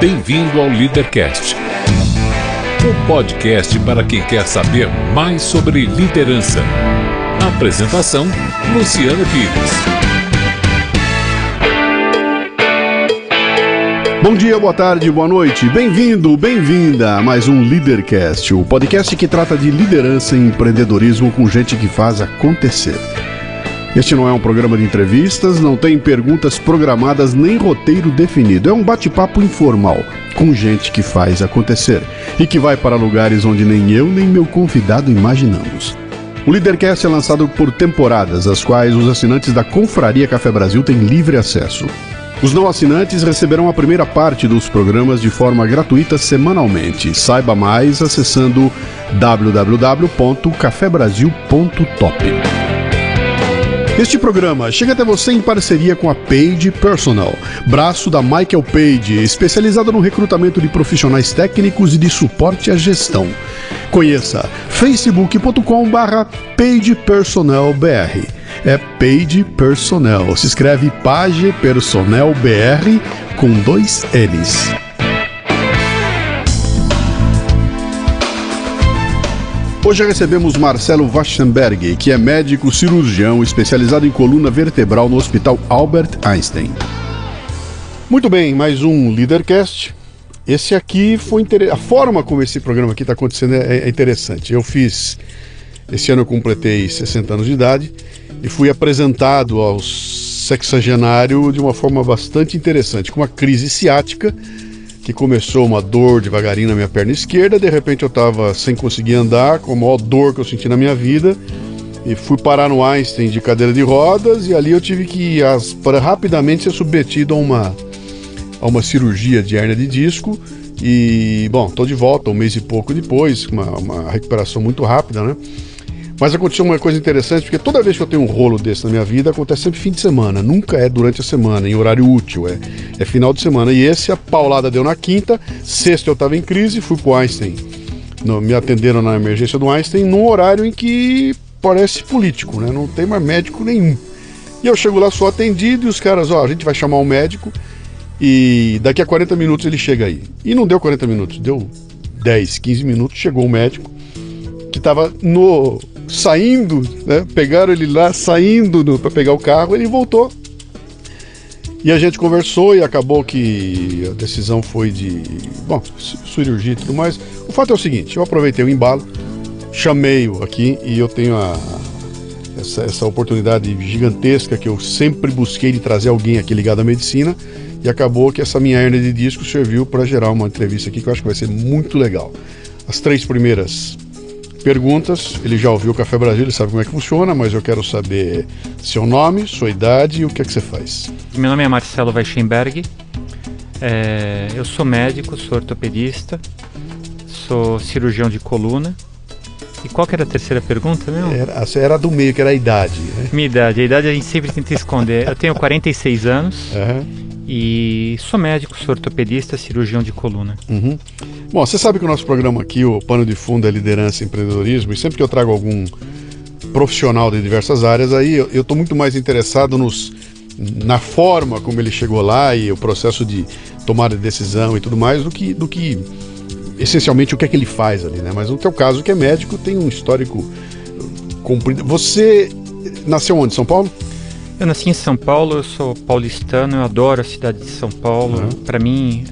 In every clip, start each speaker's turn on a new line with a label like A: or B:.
A: Bem-vindo ao Leadercast, o podcast para quem quer saber mais sobre liderança. Apresentação: Luciano Pires.
B: Bom dia, boa tarde, boa noite. Bem-vindo, bem-vinda a mais um Leadercast, o podcast que trata de liderança e empreendedorismo com gente que faz acontecer. Este não é um programa de entrevistas, não tem perguntas programadas nem roteiro definido. É um bate-papo informal, com gente que faz acontecer e que vai para lugares onde nem eu nem meu convidado imaginamos. O Leadercast é lançado por temporadas, às quais os assinantes da Confraria Café Brasil têm livre acesso. Os não assinantes receberão a primeira parte dos programas de forma gratuita semanalmente. Saiba mais acessando www.cafebrasil.top. Este programa chega até você em parceria com a Page Personal, braço da Michael Page, especializada no recrutamento de profissionais técnicos e de suporte à gestão. Conheça facebook.com/pagepersonalbr. É Page Personnel, se escreve Page Personnel BR com 2 L's. Hoje recebemos Marcelo Waschenberg, que é médico cirurgião especializado em coluna vertebral no Hospital Albert Einstein. Muito bem, mais um Leadercast. Esse aqui foi a forma como esse programa aqui está acontecendo é interessante. Esse ano eu completei 60 anos de idade e fui apresentado ao sexagenário de uma forma bastante interessante, com uma crise ciática, que começou uma dor devagarinho na minha perna esquerda, de repente eu estava sem conseguir andar, com a maior dor que eu senti na minha vida, e fui parar no Einstein de cadeira de rodas, e ali eu tive que para rapidamente ser submetido a uma cirurgia de hérnia de disco, e, bom, estou de volta um mês e pouco depois, uma recuperação muito rápida, né? Mas aconteceu uma coisa interessante, porque toda vez que eu tenho um rolo desse na minha vida, acontece sempre fim de semana, nunca é durante a semana, em horário útil, é final de semana. E a paulada deu na quinta, sexta eu estava em crise, fui pro Einstein, me atenderam na emergência do Einstein, num horário em que parece político, né? Não tem mais médico nenhum. E eu chego lá, sou atendido, e os caras, a gente vai chamar um médico, e daqui a 40 minutos ele chega aí. E não deu 40 minutos, deu 10, 15 minutos, chegou o médico, que estava saindo, né? Pegaram ele lá saindo para pegar o carro, ele voltou e a gente conversou e acabou que a decisão foi de cirurgia e tudo mais. O fato é o seguinte: eu aproveitei o embalo, chamei-o aqui e eu tenho essa oportunidade gigantesca que eu sempre busquei de trazer alguém aqui ligado à medicina, e acabou que essa minha hérnia de disco serviu para gerar uma entrevista aqui que eu acho que vai ser muito legal. As 3 primeiras perguntas, ele já ouviu o Café Brasil, ele sabe como é que funciona, mas eu quero saber seu nome, sua idade e o que é que você faz.
C: Meu nome é Marcelo Waschenberg, eu sou médico, sou ortopedista, sou cirurgião de coluna. E qual que era a terceira pergunta, meu?
B: Era do meio, que era a idade, né?
C: Minha idade, a idade a gente sempre tenta esconder. Eu tenho 46 anos e sou médico, sou ortopedista, cirurgião de coluna.
B: Uhum. Bom, você sabe que o nosso programa aqui, o pano de fundo é liderança e empreendedorismo, e sempre que eu trago algum profissional de diversas áreas, aí eu estou muito mais interessado na forma como ele chegou lá e o processo de tomada de decisão e tudo mais, do que essencialmente o que é que ele faz ali, né? Mas no teu caso, que é médico, tem um histórico comprido. Você nasceu onde? São Paulo?
C: Eu nasci em São Paulo, eu sou paulistano, eu adoro a cidade de São Paulo. Para mim,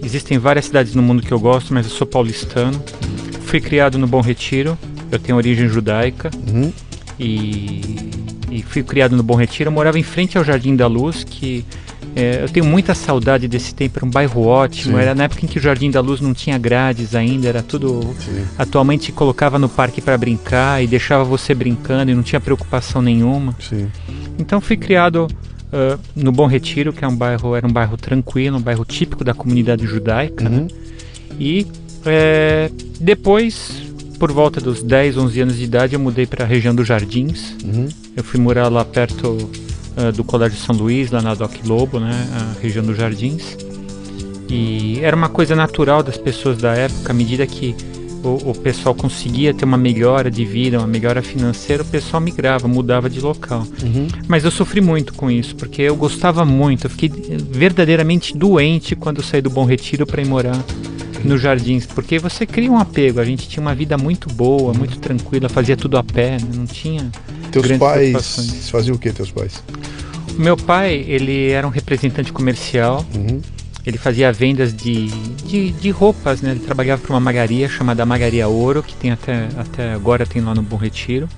C: existem várias cidades no mundo que eu gosto, mas eu sou paulistano. Fui criado no Bom Retiro, eu tenho origem judaica, e fui criado no Bom Retiro. Eu morava em frente ao Jardim da Luz, que eu tenho muita saudade desse tempo, era um bairro ótimo. Sim. Era na época em que o Jardim da Luz não tinha grades ainda, era tudo... Sim. Atualmente colocava no parque para brincar e deixava você brincando e não tinha preocupação nenhuma. Sim. Então fui criado no Bom Retiro, que era um bairro tranquilo, um bairro típico da comunidade judaica, né? E depois, por volta dos 10, 11 anos de idade, eu mudei para a região dos Jardins. Eu fui morar lá perto do Colégio São Luís, lá na Doc Lobo, né? A região dos Jardins. E era uma coisa natural das pessoas da época, à medida que o pessoal conseguia ter uma melhora de vida, uma melhora financeira, o pessoal migrava, mudava de local. Mas eu sofri muito com isso, porque eu gostava muito, eu fiquei verdadeiramente doente quando eu saí do Bom Retiro para ir morar nos Jardins, porque você cria um apego. A gente tinha uma vida muito boa, muito tranquila, fazia tudo a pé, né? Não tinha
B: Teus
C: grandes
B: pais
C: preocupações.
B: faziam o que, teus pais?
C: O meu pai, ele era um representante comercial. Ele fazia vendas de roupas, né? Ele trabalhava para uma magaria chamada Magaria Ouro, que tem até agora tem lá no Bom Retiro.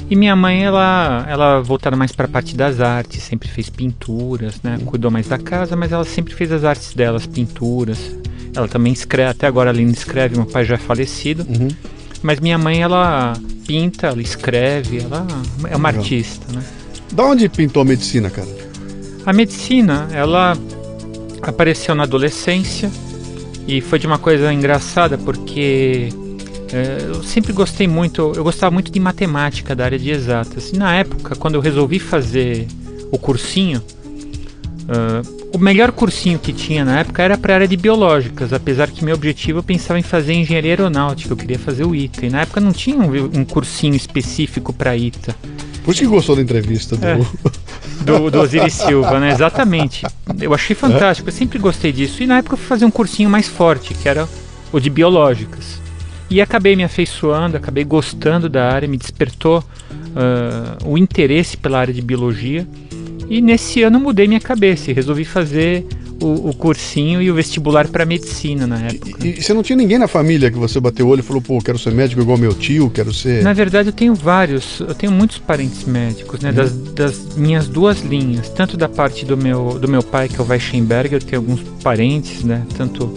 C: E minha mãe, ela voltada mais para a parte das artes, sempre fez pinturas, né? Cuidou mais da casa, mas ela sempre fez as artes dela, as pinturas. Ela também escreve, até agora ela ainda escreve, meu pai já é falecido. Mas minha mãe, ela pinta, ela escreve, ela é uma artista, né?
B: Da onde pintou a medicina, cara?
C: A medicina, ela apareceu na adolescência e foi de uma coisa engraçada, porque eu sempre gostei muito, eu gostava muito de matemática, da área de exatas. E na época, quando eu resolvi fazer o cursinho, o melhor cursinho que tinha na época era para a área de biológicas, apesar que meu objetivo eu pensava em fazer engenharia aeronáutica, eu queria fazer o ITA, e na época não tinha um cursinho específico para ITA.
B: Por isso que gostou da entrevista
C: do Osiris Silva, né? Exatamente. Eu achei fantástico, eu sempre gostei disso. E na época eu fui fazer um cursinho mais forte, que era o de biológicas. E acabei me afeiçoando, acabei gostando da área, me despertou o interesse pela área de biologia. E nesse ano mudei minha cabeça e resolvi fazer o cursinho e o vestibular para medicina na época.
B: E você não tinha ninguém na família que você bateu o olho e falou, pô, quero ser médico igual meu tio, quero ser...
C: Na verdade eu tenho muitos parentes médicos, né, das minhas duas linhas, tanto da parte do meu pai, que é o Weissenberger, eu tenho alguns parentes, né, tanto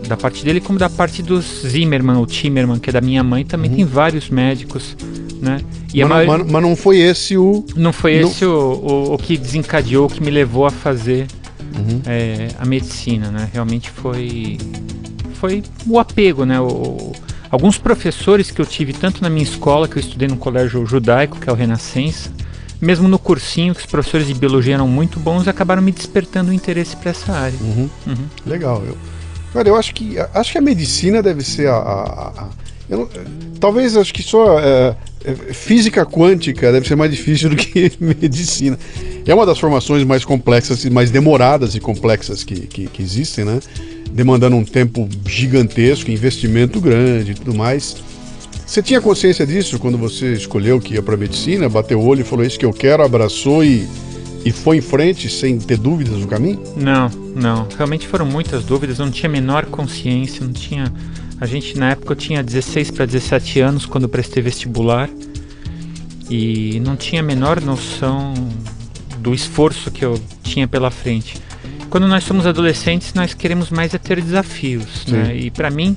C: da parte dele como da parte dos Zimmermann, ou Timmermann, que é da minha mãe, também tem vários médicos, né. E
B: mas não foi esse o...
C: Não foi esse o que desencadeou, o que me levou a fazer a medicina, né? Realmente foi o apego, né? Alguns professores que eu tive, tanto na minha escola, que eu estudei no colégio judaico, que é o Renascença, mesmo no cursinho, que os professores de biologia eram muito bons, acabaram me despertando o interesse para essa área.
B: Legal. Cara, eu acho que a medicina deve ser talvez acho que só física quântica deve ser mais difícil do que medicina. É uma das formações mais complexas e mais demoradas e complexas que existem, né? Demandando um tempo gigantesco, investimento grande e tudo mais. Você tinha consciência disso quando você escolheu que ia para medicina, bateu o olho e falou, isso que eu quero, abraçou e foi em frente sem ter dúvidas no caminho?
C: Não. Realmente foram muitas dúvidas, eu não tinha a menor consciência, não tinha... na época eu tinha 16 para 17 anos quando eu prestei vestibular e não tinha a menor noção do esforço que eu tinha pela frente. Quando nós somos adolescentes, nós queremos mais ter desafios, né? E para mim,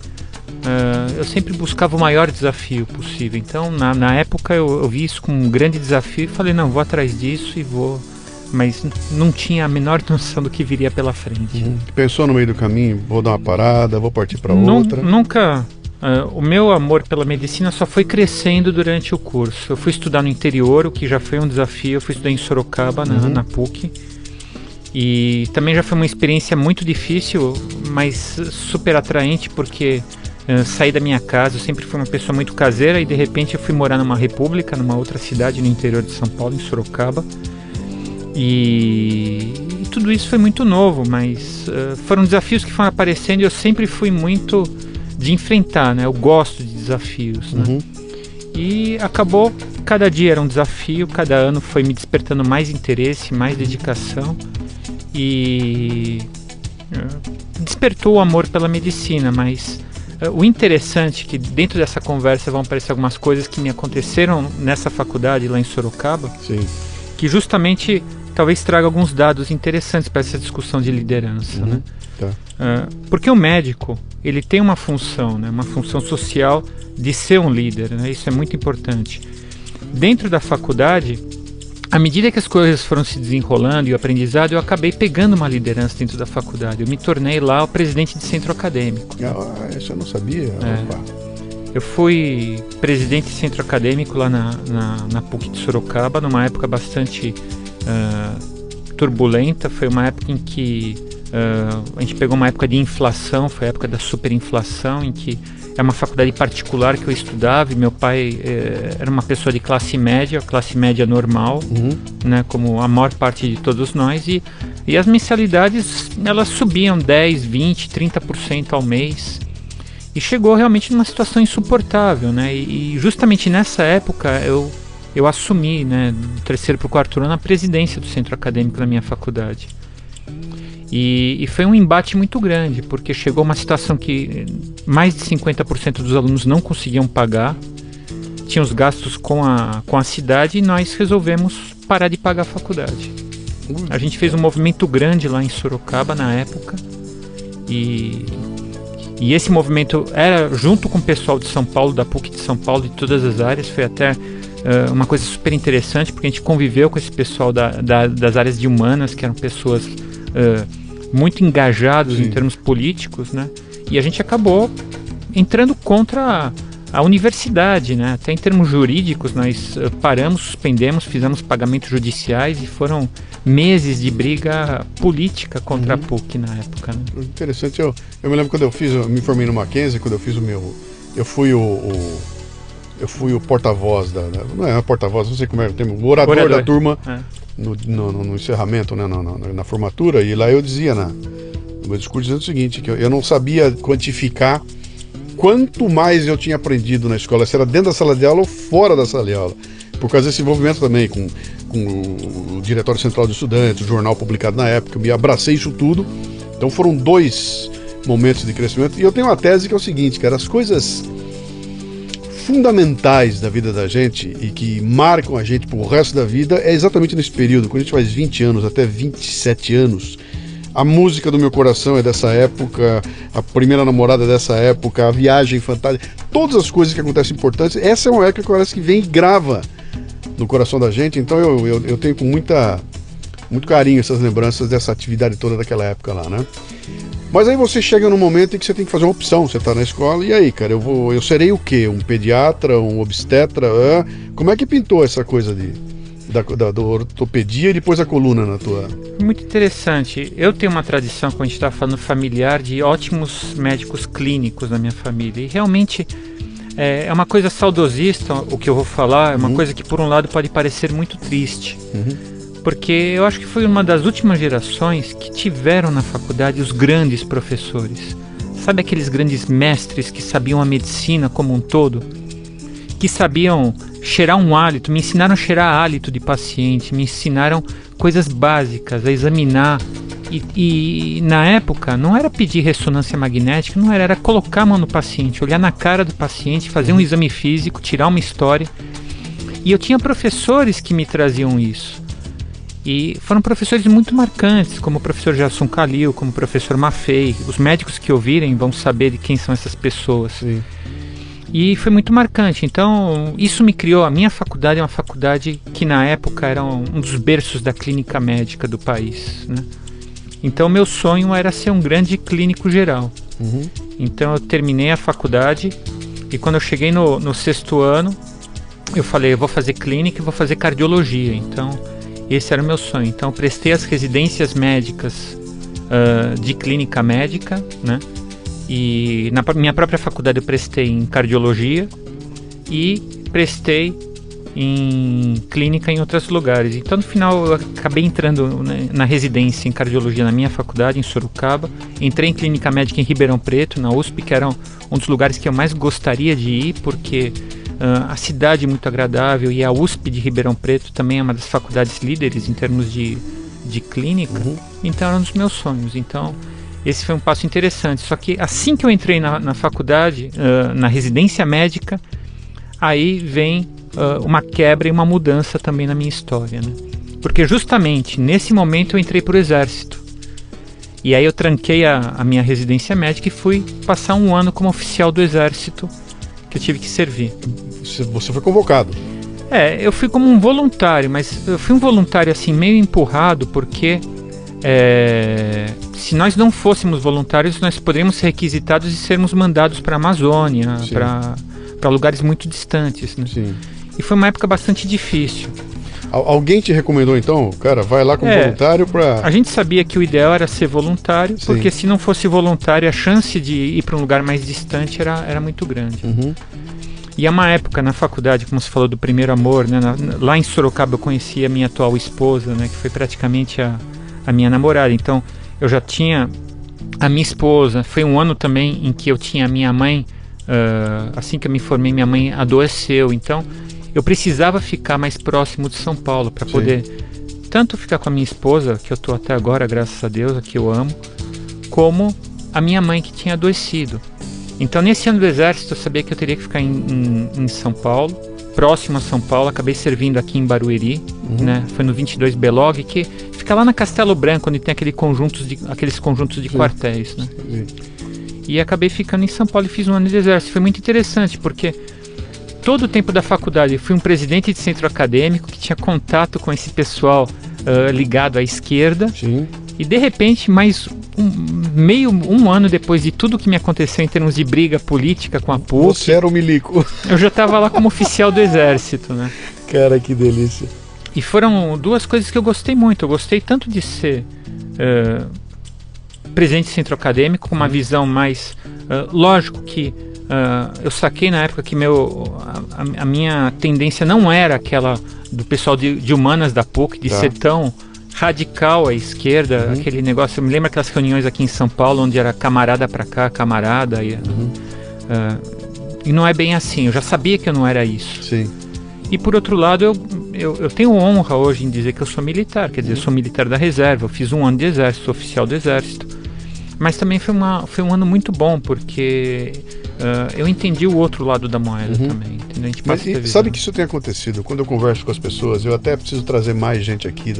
C: eu sempre buscava o maior desafio possível. Então, na época, eu vi isso como um grande desafio e falei, não, vou atrás disso e vou... Mas não tinha a menor noção do que viria pela frente.
B: Pensou no meio do caminho, vou dar uma parada, vou partir para outra?
C: Nunca. O meu amor pela medicina só foi crescendo durante o curso. Eu fui estudar no interior, o que já foi um desafio. Eu fui estudar em Sorocaba, na PUC. E também já foi uma experiência muito difícil, mas super atraente, porque saí da minha casa. Eu sempre fui uma pessoa muito caseira e de repente eu fui morar numa república, numa outra cidade no interior de São Paulo, em Sorocaba. E tudo isso foi muito novo, mas foram desafios que foram aparecendo e eu sempre fui muito de enfrentar, né? Eu gosto de desafios, né? E acabou, cada dia era um desafio, cada ano foi me despertando mais interesse, mais dedicação e despertou o amor pela medicina, mas o interessante é que dentro dessa conversa vão aparecer algumas coisas que me aconteceram nessa faculdade lá em Sorocaba, que justamente talvez traga alguns dados interessantes para essa discussão de liderança, né? Porque o médico, ele tem uma função, né? Uma função social de ser um líder, né? Isso é muito importante. Dentro da faculdade, à medida que as coisas foram se desenrolando e o aprendizado, eu acabei pegando uma liderança dentro da faculdade. Eu me tornei lá o presidente de centro acadêmico.
B: Isso eu não sabia.
C: Eu fui presidente de centro acadêmico lá na PUC de Sorocaba, numa época bastante turbulenta. Foi uma época em que A gente pegou uma época de inflação, foi a época da superinflação, em que é uma faculdade particular que eu estudava, e meu pai era uma pessoa de classe média normal, né, como a maior parte de todos nós, e as mensalidades elas subiam 10, 20, 30% ao mês, e chegou realmente numa situação insuportável, né, e justamente nessa época eu assumi, né, do terceiro para o quarto ano, a presidência do centro acadêmico da minha faculdade. E foi um embate muito grande, porque chegou uma situação que mais de 50% dos alunos não conseguiam pagar, tinham os gastos com a cidade, e nós resolvemos parar de pagar a faculdade. A gente fez um movimento grande lá em Sorocaba na época, e esse movimento era junto com o pessoal de São Paulo, da PUC de São Paulo, de todas as áreas. Foi até uma coisa super interessante, porque a gente conviveu com esse pessoal das áreas de humanas, que eram pessoas muito engajados em termos políticos, né? E a gente acabou entrando contra a universidade, né? Até em termos jurídicos, nós paramos, suspendemos, fizemos pagamentos judiciais, e foram meses de briga política contra a PUC na época, né?
B: Interessante. Eu me lembro quando eu me formei no Mackenzie, quando eu fiz o meu... Eu fui o porta-voz não é porta-voz, não sei como é o termo, o orador da turma no encerramento, né, na formatura, e lá eu dizia no meu discurso dizendo o seguinte, que eu não sabia quantificar quanto mais eu tinha aprendido na escola, se era dentro da sala de aula ou fora da sala de aula, por causa desse envolvimento também com o Diretório Central de Estudantes, o jornal publicado na época. Eu me abracei isso tudo. Então foram 2 momentos de crescimento, e eu tenho uma tese que é o seguinte, cara: as coisas fundamentais da vida da gente e que marcam a gente pro resto da vida é exatamente nesse período, quando a gente faz 20 anos até 27 anos. A música do meu coração é dessa época, a primeira namorada é dessa época, a viagem fantástica, todas as coisas que acontecem importantes. Essa é uma época que parece que vem e grava no coração da gente. Então eu tenho com muito carinho essas lembranças dessa atividade toda daquela época lá, né? Mas aí você chega num momento em que você tem que fazer uma opção. Você está na escola, e aí, cara, eu serei o quê? Um pediatra, um obstetra? Como é que pintou essa coisa da ortopedia e depois a coluna na tua...
C: Muito interessante. Eu tenho uma tradição, quando a gente está falando familiar, de ótimos médicos clínicos na minha família. E realmente é uma coisa saudosista o que eu vou falar, é uma coisa que por um lado pode parecer muito triste. Porque eu acho que foi uma das últimas gerações que tiveram na faculdade os grandes professores. Sabe aqueles grandes mestres que sabiam a medicina como um todo? Que sabiam cheirar um hálito, me ensinaram a cheirar hálito de paciente, me ensinaram coisas básicas, a examinar. E na época não era pedir ressonância magnética, não era colocar a mão no paciente, olhar na cara do paciente, fazer um exame físico, tirar uma história. E eu tinha professores que me traziam isso. E foram professores muito marcantes, como o professor Jasson Kalil, como o professor Maffei. Os médicos que ouvirem vão saber de quem são essas pessoas. Sim. E foi muito marcante. Então, isso me criou. A minha faculdade é uma faculdade que na época era um dos berços da clínica médica do país, né? Então, meu sonho era ser um grande clínico geral. Então, eu terminei a faculdade, e quando eu cheguei no 6º ano, eu falei, eu vou fazer clínica e vou fazer cardiologia. Então, esse era o meu sonho. Então, eu prestei as residências médicas de clínica médica, né? E na minha própria faculdade eu prestei em cardiologia e prestei em clínica em outros lugares. Então, no final, eu acabei entrando na residência em cardiologia na minha faculdade, em Sorocaba. Entrei em clínica médica em Ribeirão Preto, na USP, que era um dos lugares que eu mais gostaria de ir, porque a cidade é muito agradável, e a USP de Ribeirão Preto também é uma das faculdades líderes em termos de clínica. Então, era um dos meus sonhos. Então, esse foi um passo interessante. Só que assim que eu entrei na faculdade, na residência médica, aí vem uma quebra e uma mudança também na minha história, né? Porque justamente nesse momento eu entrei para o Exército. E aí eu tranquei a minha residência médica e fui passar um ano como oficial do Exército, que eu tive que servir.
B: Você foi convocado?
C: Eu fui como um voluntário, mas eu fui um voluntário assim meio empurrado, porque se nós não fôssemos voluntários, nós poderíamos ser requisitados e sermos mandados para a Amazônia, para lugares muito distantes, né? Sim. E foi uma época bastante difícil.
B: Alguém te recomendou então? Cara, vai lá como voluntário para...
C: A gente sabia que o ideal era ser voluntário,
B: Sim.
C: porque se não fosse voluntário, a chance de ir para um lugar mais distante era muito grande. E é uma época na faculdade, como você falou, do primeiro amor, né? Lá em Sorocaba eu conheci a minha atual esposa, né? Que foi praticamente a minha namorada. Então eu já tinha a minha esposa. Foi um ano também em que eu tinha a minha mãe, assim que eu me formei, minha mãe adoeceu. Então eu precisava ficar mais próximo de São Paulo para poder tanto ficar com a minha esposa, que eu estou até agora, graças a Deus, a que eu amo, como a minha mãe que tinha adoecido. Então, nesse ano do Exército, eu sabia que eu teria que ficar em São Paulo, próximo a São Paulo. Acabei servindo aqui em Barueri, né? Foi no 22 Belog, que fica lá na Castelo Branco, onde tem aqueles conjuntos de quartéis, né? E acabei ficando em São Paulo e fiz um ano de Exército. Foi muito interessante, porque todo o tempo da faculdade eu fui um presidente de centro acadêmico que tinha contato com esse pessoal ligado à esquerda.
B: Sim.
C: E de repente, mais um ano depois de tudo que me aconteceu em termos de briga política com a PUC,
B: você era o milico.
C: Eu já estava lá como oficial do Exército, né?
B: Cara, que delícia.
C: E foram duas coisas que eu gostei muito. Eu gostei tanto de ser presidente de centro acadêmico, com uma visão mais... lógico que eu saquei na época que a minha tendência não era aquela do pessoal de humanas da PUC, de ser tão radical à esquerda, aquele negócio. Eu me lembro aquelas reuniões aqui em São Paulo, onde era camarada pra cá, camarada, e não é bem assim. Eu já sabia que eu não era isso.
B: Sim.
C: E por outro lado, eu tenho honra hoje em dizer que eu sou militar, quer dizer, eu sou militar da reserva, eu fiz um ano de exército, sou oficial do exército. Mas também foi um ano muito bom, porque eu entendi o outro lado da moeda também. Entendeu? A gente passa
B: Mas sabe que isso tem acontecido? Quando eu converso com as pessoas, eu até preciso trazer mais gente aqui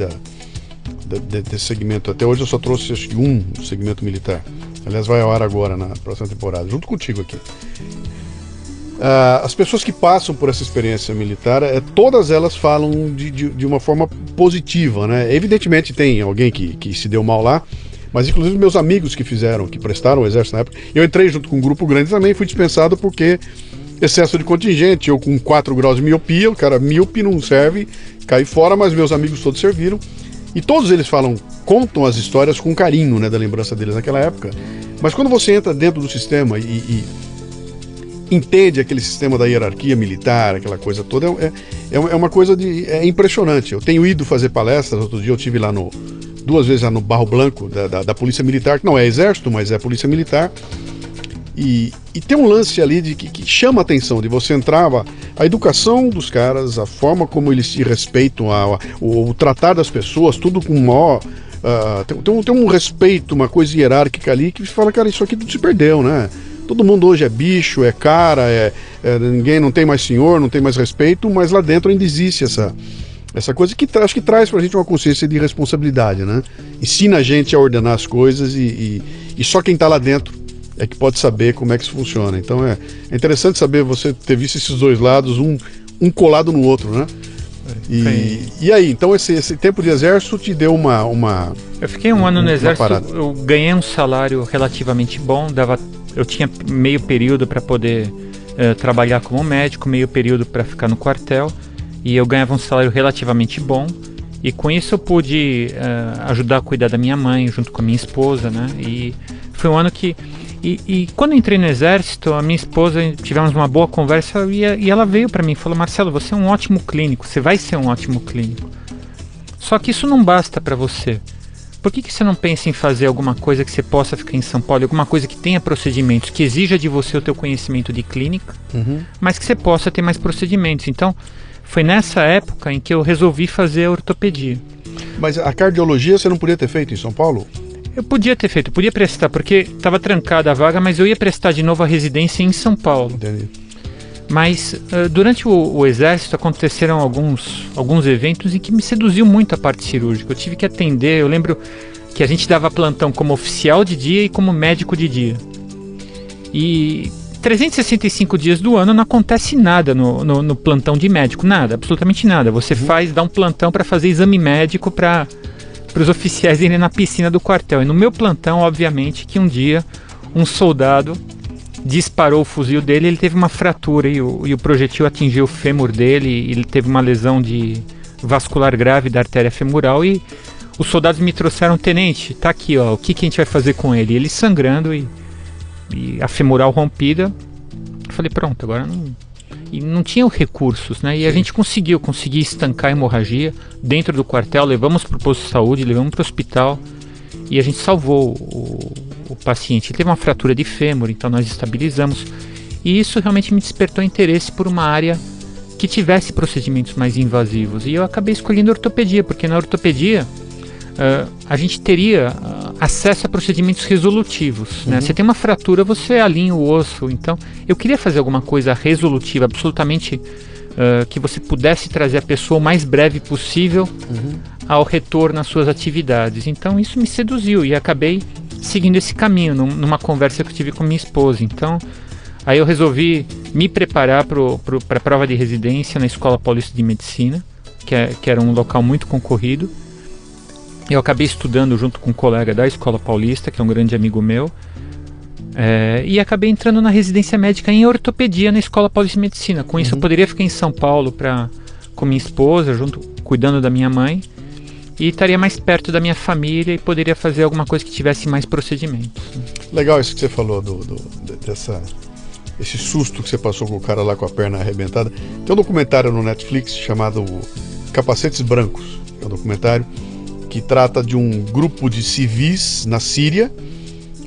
B: desse segmento. Até hoje eu só trouxe acho que um segmento militar. Aliás, vai ao ar agora na próxima temporada, junto contigo aqui. As pessoas que passam por essa experiência militar, todas elas falam de uma forma positiva, né? Evidentemente tem alguém que se deu mal lá, mas inclusive meus amigos que prestaram o exército na época, eu entrei junto com um grupo grande também, fui dispensado porque excesso de contingente, eu com 4 graus de miopia, o cara míope não serve, caí fora, mas meus amigos todos serviram. E todos eles contam as histórias com carinho, né, da lembrança deles naquela época. Mas quando você entra dentro do sistema e entende aquele sistema da hierarquia militar, aquela coisa toda, é uma coisa impressionante. Eu tenho ido fazer palestras, outro dia eu estive lá 2 vezes lá no Barro Blanco da Polícia Militar, que não é exército, mas é Polícia Militar. E tem um lance ali que chama a atenção, de você entrar, a educação dos caras, a forma como eles se respeitam, o tratar das pessoas, tudo com maior... tem um respeito, uma coisa hierárquica ali, que você fala, cara, isso aqui tudo se perdeu, né? Todo mundo hoje é bicho, é cara, ninguém não tem mais senhor, não tem mais respeito, mas lá dentro ainda existe essa coisa que acho que traz pra gente uma consciência de responsabilidade, né? Ensina a gente a ordenar as coisas e só quem tá lá dentro é que pode saber como é que isso funciona. Então é interessante saber você ter visto esses dois lados, um colado no outro, né? E aí, então esse tempo de exército te deu uma
C: Eu fiquei um ano no exército,
B: parada.
C: eu ganhei um salário relativamente bom, eu tinha meio período para poder trabalhar como médico, meio período para ficar no quartel, e eu ganhava um salário relativamente bom, e com isso eu pude ajudar a cuidar da minha mãe, junto com a minha esposa, né? E foi um ano que... E quando eu entrei no exército, a minha esposa, tivemos uma boa conversa e ela veio para mim e falou: Marcelo, você é um ótimo clínico, você vai ser um ótimo clínico. Só que isso não basta para você. Por que você não pensa em fazer alguma coisa que você possa ficar em São Paulo, alguma coisa que tenha procedimentos, que exija de você o teu conhecimento de clínica, mas que você possa ter mais procedimentos? Então, foi nessa época em que eu resolvi fazer a ortopedia.
B: Mas a cardiologia você não podia ter feito em São Paulo?
C: Eu podia ter feito, podia prestar, porque estava trancada a vaga, mas eu ia prestar de novo a residência em São Paulo.
B: Entendi.
C: Mas durante o exército aconteceram alguns eventos em que me seduziu muito a parte cirúrgica. Eu tive que atender, eu lembro que a gente dava plantão como oficial de dia e como médico de dia. E 365 dias do ano não acontece nada no plantão de médico, nada, absolutamente nada. Você dá um plantão para fazer exame médico para os oficiais irem na piscina do quartel. E no meu plantão, obviamente, que um dia um soldado disparou o fuzil dele, ele teve uma fratura e o projetil atingiu o fêmur dele, e ele teve uma lesão de vascular grave da artéria femoral e os soldados me trouxeram: tenente, tá aqui, ó, o que a gente vai fazer com ele? Ele sangrando e a femoral rompida. Eu falei, pronto, agora não... E não tinham recursos, né? E a gente conseguiu estancar a hemorragia dentro do quartel, levamos para o posto de saúde, levamos para o hospital e a gente salvou o paciente. Ele teve uma fratura de fêmur, então nós estabilizamos. E isso realmente me despertou interesse por uma área que tivesse procedimentos mais invasivos. E eu acabei escolhendo ortopedia, porque na ortopedia a gente teria acesso a procedimentos resolutivos, né? Você tem uma fratura, você alinha o osso. Então eu queria fazer alguma coisa resolutiva, absolutamente que você pudesse trazer a pessoa o mais breve possível ao retorno às suas atividades. Então isso me seduziu e acabei seguindo esse caminho numa conversa que eu tive com minha esposa. Então aí eu resolvi me preparar para a prova de residência na Escola Paulista de Medicina, que era um local muito concorrido. Eu acabei estudando junto com um colega da Escola Paulista, que é um grande amigo meu, e acabei entrando na residência médica em ortopedia na Escola Paulista de Medicina. Com isso eu poderia ficar em São Paulo com minha esposa, cuidando da minha mãe, e estaria mais perto da minha família e poderia fazer alguma coisa que tivesse mais procedimentos.
B: Legal isso que você falou, esse susto que você passou com o cara lá com a perna arrebentada. Tem um documentário no Netflix chamado Capacetes Brancos, é um documentário que trata de um grupo de civis na Síria,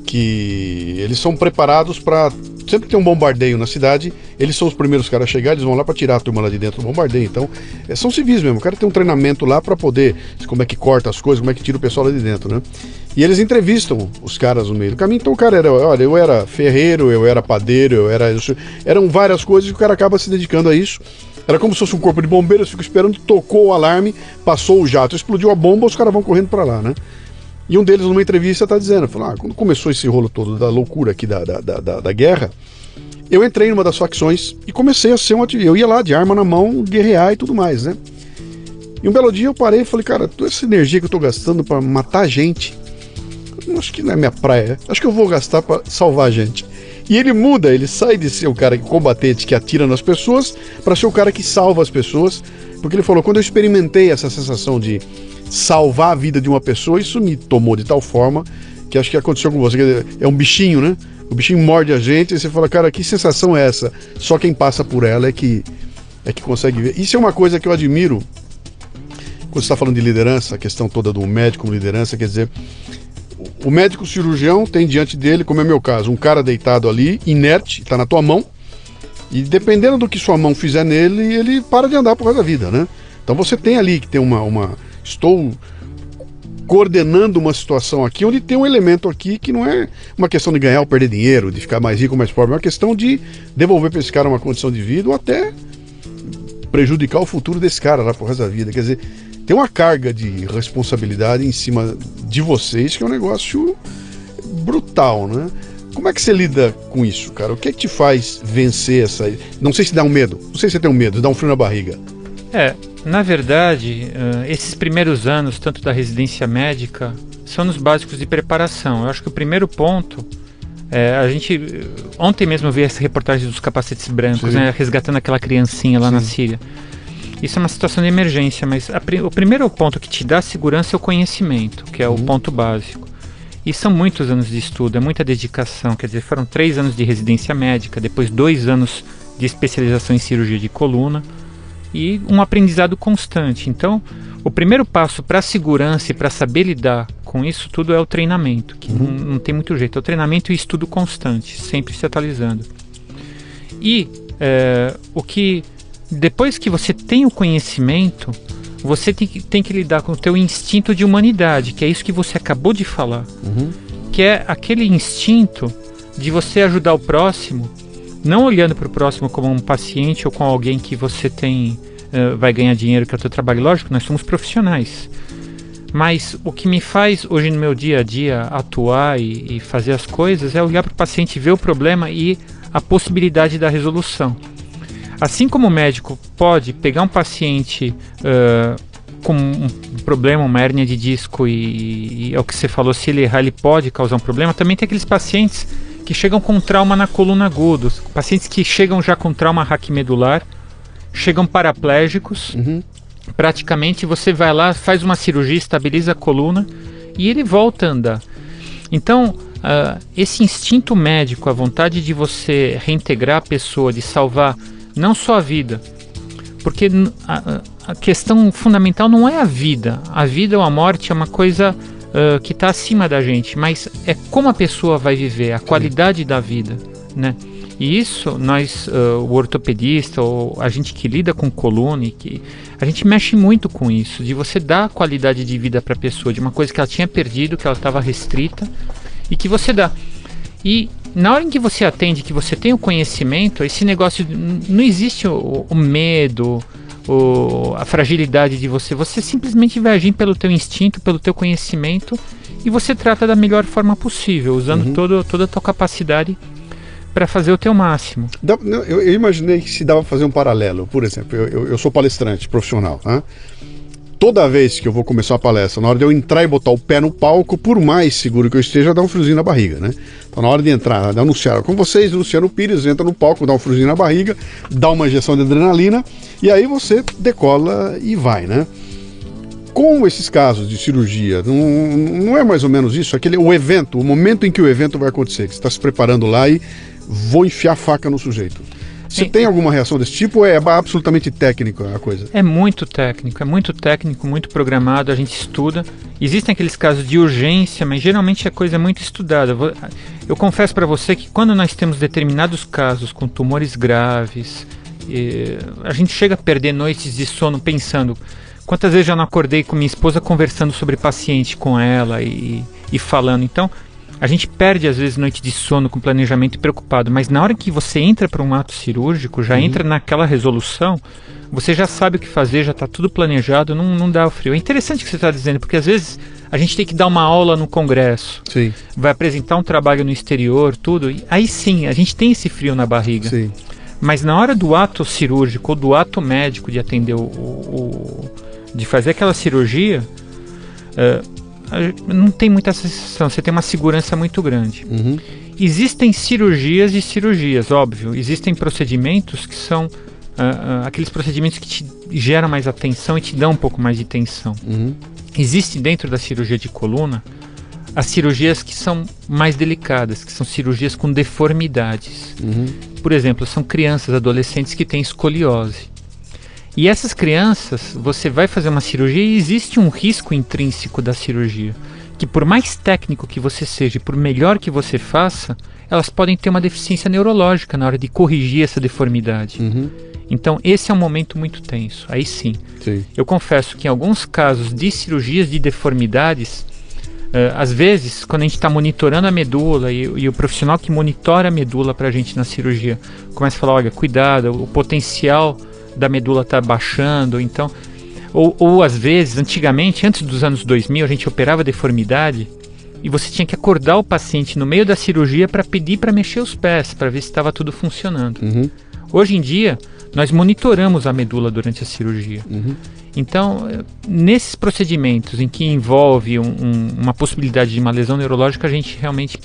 B: que eles são preparados para... Sempre que tem um bombardeio na cidade, eles são os primeiros caras a chegar, eles vão lá para tirar a turma lá de dentro do bombardeio. Então, são civis mesmo, o cara tem um treinamento lá para poder... Como é que corta as coisas, como é que tira o pessoal lá de dentro, né? E eles entrevistam os caras no meio do caminho. Então o cara era, olha, eu era ferreiro, eu era padeiro, eram várias coisas e o cara acaba se dedicando a isso. Era como se fosse um corpo de bombeiros, fico esperando, tocou o alarme, passou o jato, explodiu a bomba, os caras vão correndo para lá, né? E um deles, numa entrevista, está dizendo, quando começou esse rolo todo da loucura aqui da guerra, eu entrei numa das facções e comecei a ser um ativista. Eu ia lá de arma na mão, guerrear e tudo mais, né? E um belo dia eu parei e falei, cara, toda essa energia que eu estou gastando para matar gente, acho que não é minha praia, acho que eu vou gastar para salvar a gente. E ele muda, ele sai de ser o cara combatente que atira nas pessoas para ser o cara que salva as pessoas, porque ele falou, quando eu experimentei essa sensação de salvar a vida de uma pessoa, isso me tomou de tal forma que acho que aconteceu com você, é um bichinho, né? O bichinho morde a gente e você fala, cara, que sensação é essa? Só quem passa por ela é que consegue ver. Isso é uma coisa que eu admiro quando você está falando de liderança, a questão toda do médico como liderança, quer dizer, o médico cirurgião tem diante dele, como é meu caso, um cara deitado ali, inerte, está na tua mão, e dependendo do que sua mão fizer nele, ele para de andar por causa da vida, né? Então você tem ali que ter estou coordenando uma situação aqui, onde tem um elemento aqui que não é uma questão de ganhar ou perder dinheiro, de ficar mais rico ou mais pobre, é uma questão de devolver para esse cara uma condição de vida ou até prejudicar o futuro desse cara lá por resto da vida. Quer dizer, tem uma carga de responsabilidade em cima de vocês que é um negócio brutal, né? Como é que você lida com isso, cara? O que é que te faz vencer essa... Não sei se dá um medo, não sei se você tem um medo, dá um frio na barriga.
C: Na verdade, esses primeiros anos, tanto da residência médica, são nos básicos de preparação. Eu acho que o primeiro ponto... Ontem mesmo eu vi essa reportagem dos capacetes brancos, né, resgatando aquela criancinha lá na Síria. Isso é uma situação de emergência, mas o primeiro ponto que te dá segurança é o conhecimento, que é o ponto básico. E são muitos anos de estudo, é muita dedicação. Quer dizer, foram 3 anos de residência médica, depois 2 anos de especialização em cirurgia de coluna e um aprendizado constante. Então, o primeiro passo para a segurança e para saber lidar com isso tudo é o treinamento, que não tem muito jeito. É o treinamento e estudo constante, sempre se atualizando. E depois que você tem o conhecimento, você tem que lidar com o teu instinto de humanidade, que é isso que você acabou de falar, que é aquele instinto de você ajudar o próximo, não olhando para o próximo como um paciente ou com alguém que você vai ganhar dinheiro, que é o teu trabalho. Lógico, nós somos profissionais, mas o que me faz hoje no meu dia a dia atuar e fazer as coisas é olhar para o paciente, ver o problema e a possibilidade da resolução. Assim como o médico pode pegar um paciente com um problema, uma hérnia de disco e é o que você falou, se ele errar ele pode causar um problema, também tem aqueles pacientes que chegam com trauma na coluna aguda, pacientes que chegam já com trauma raquimedular, chegam paraplégicos praticamente você vai lá, faz uma cirurgia, estabiliza a coluna e ele volta a andar. Então, esse instinto médico, a vontade de você reintegrar a pessoa, de salvar não só a vida, porque a questão fundamental não é a vida ou a morte é uma coisa que está acima da gente, mas é como a pessoa vai viver, a qualidade da vida, né? E isso, nós, o ortopedista, ou a gente que lida com coluna, a gente mexe muito com isso, de você dar qualidade de vida para a pessoa, de uma coisa que ela tinha perdido, que ela estava restrita, e que você dá. E na hora em que você atende, que você tem o conhecimento, esse negócio, não existe o medo, a fragilidade de você simplesmente vai agir pelo teu instinto, pelo teu conhecimento, e você trata da melhor forma possível, usando toda a tua capacidade para fazer o teu máximo.
B: Eu imaginei que se dava para fazer um paralelo. Por exemplo, eu sou palestrante profissional, né? Toda vez que eu vou começar a palestra, na hora de eu entrar e botar o pé no palco, por mais seguro que eu esteja, dá um friozinho na barriga, né? Então, na hora de entrar, de anunciar com vocês, Luciano Pires entra no palco, dá um friozinho na barriga, dá uma injeção de adrenalina, e aí você decola e vai, né? Com esses casos de cirurgia, não é mais ou menos isso? O momento em que o evento vai acontecer, que você está se preparando lá e vou enfiar a faca no sujeito. Você tem alguma reação desse tipo ou é absolutamente técnico a coisa? É muito técnico, muito programado, a gente estuda. Existem aqueles casos de urgência, mas geralmente a coisa é muito estudada. Eu confesso para você que quando nós temos determinados casos com tumores graves, a gente chega a perder noites de sono pensando... Quantas vezes já não acordei com minha esposa conversando sobre paciente com ela e falando. Então, a gente perde às vezes noite de sono com planejamento e preocupado. Mas na hora que você entra para um ato cirúrgico, já entra naquela resolução, você já sabe o que fazer, já está tudo planejado, não dá o frio. É interessante o que você está dizendo, porque às vezes a gente tem que dar uma aula no congresso. Sim. Vai apresentar um trabalho no exterior, tudo. E aí sim, a gente tem esse frio na barriga. Sim. Mas na hora do ato cirúrgico ou do ato médico de atender de fazer aquela cirurgia, não tem muita sensação, você tem uma segurança muito grande. Existem cirurgias e cirurgias, óbvio. Existem procedimentos que são aqueles procedimentos que te geram mais atenção e te dão um pouco mais de tensão. Existe dentro da cirurgia de coluna as cirurgias que são mais delicadas, que são cirurgias com deformidades. Por exemplo, são crianças, adolescentes que têm escoliose. E essas crianças, você vai fazer uma cirurgia e existe um risco intrínseco da cirurgia, que por mais técnico que você seja e por melhor que você faça, elas podem ter uma deficiência neurológica na hora de corrigir essa deformidade. Então esse é um momento muito tenso, aí sim. Eu confesso que em alguns casos de cirurgias de deformidades, às vezes, quando a gente está monitorando a medula e o profissional que monitora a medula para a gente na cirurgia começa a falar, olha, cuidado, o potencial da medula está baixando, então, ou às vezes, antigamente, antes dos anos 2000, a gente operava deformidade e você tinha que acordar o paciente no meio da cirurgia para pedir para mexer os pés, para ver se estava tudo funcionando. Hoje em dia, nós monitoramos a medula durante a cirurgia. Então, nesses procedimentos em que envolve uma possibilidade de uma lesão neurológica, a gente realmente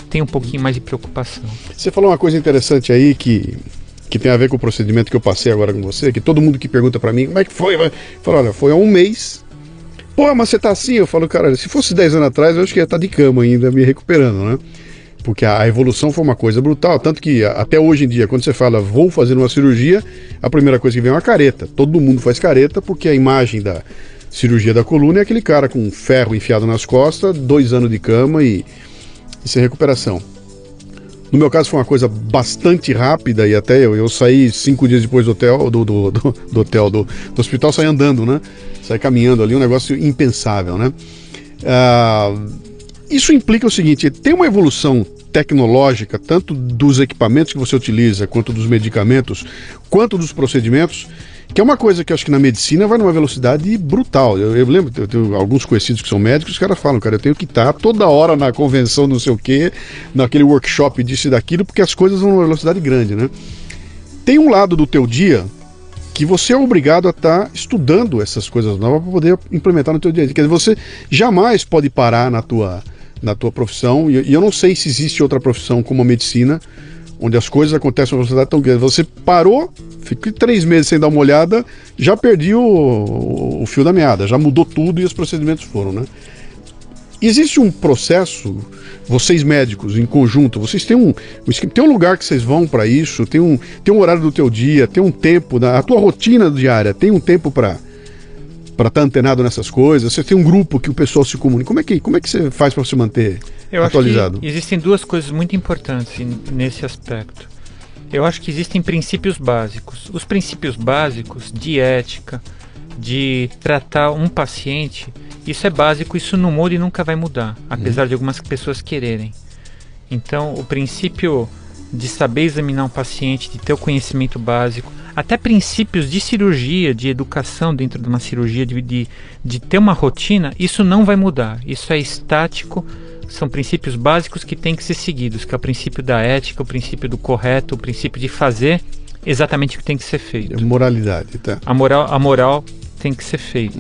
B: tem um pouquinho mais de preocupação. Você falou uma coisa interessante aí que tem a ver com o procedimento que eu passei agora com você, que todo mundo que pergunta pra mim, como é que foi? Fala, olha, foi há um mês. Pô, mas você tá assim? Eu falo, cara, se fosse 10 anos atrás, eu acho que ia estar de cama ainda, me recuperando, né? Porque a evolução foi uma coisa brutal, tanto que até hoje em dia, quando você fala, vou fazer uma cirurgia, a primeira coisa que vem é uma careta. Todo mundo faz careta, porque a imagem da cirurgia da coluna é aquele cara com um ferro enfiado nas costas, 2 anos de cama e sem recuperação. No meu caso foi uma coisa bastante rápida e até eu saí 5 dias depois do hospital, saí andando, né? Saí caminhando ali, um negócio impensável, né? Isso implica o seguinte, tem uma evolução tecnológica, tanto dos equipamentos que você utiliza, quanto dos medicamentos, quanto dos procedimentos, que é uma coisa que eu acho que na medicina vai numa velocidade brutal. Eu lembro, eu tenho alguns conhecidos que são médicos, os caras falam, cara, eu tenho que estar toda hora na convenção não sei o quê, naquele workshop disso e daquilo, porque as coisas vão numa velocidade grande, né? Tem um lado do teu dia que você é obrigado a estar estudando essas coisas novas para poder implementar no teu dia a dia. Quer dizer, você jamais pode parar na tua profissão, e eu não sei se existe outra profissão como a medicina, onde as coisas acontecem numa velocidade tão grande. Você parou, fiquei 3 meses sem dar uma olhada, já perdi o fio da meada, já mudou tudo e os procedimentos foram, né? Existe um processo, vocês médicos em conjunto, vocês têm tem um lugar que vocês vão para isso, tem um horário do teu dia, tem um tempo, a tua rotina diária, tem um tempo para estar antenado nessas coisas, você tem um grupo que o pessoal se comunica. Como é que você faz para se manter atualizado?
C: Acho que existem duas coisas muito importantes nesse aspecto. Eu acho que existem princípios básicos. Os princípios básicos de ética, de tratar um paciente, isso é básico, isso não muda e nunca vai mudar, apesar de algumas pessoas quererem. Então, o princípio de saber examinar um paciente, de ter o conhecimento básico, até princípios de cirurgia, de educação dentro de uma cirurgia, de ter uma rotina, isso não vai mudar. Isso é estático, são princípios básicos que têm que ser seguidos, que é o princípio da ética, o princípio do correto, o princípio de fazer exatamente o que tem que ser feito.
B: Moralidade, tá?
C: A moral tem que ser feita.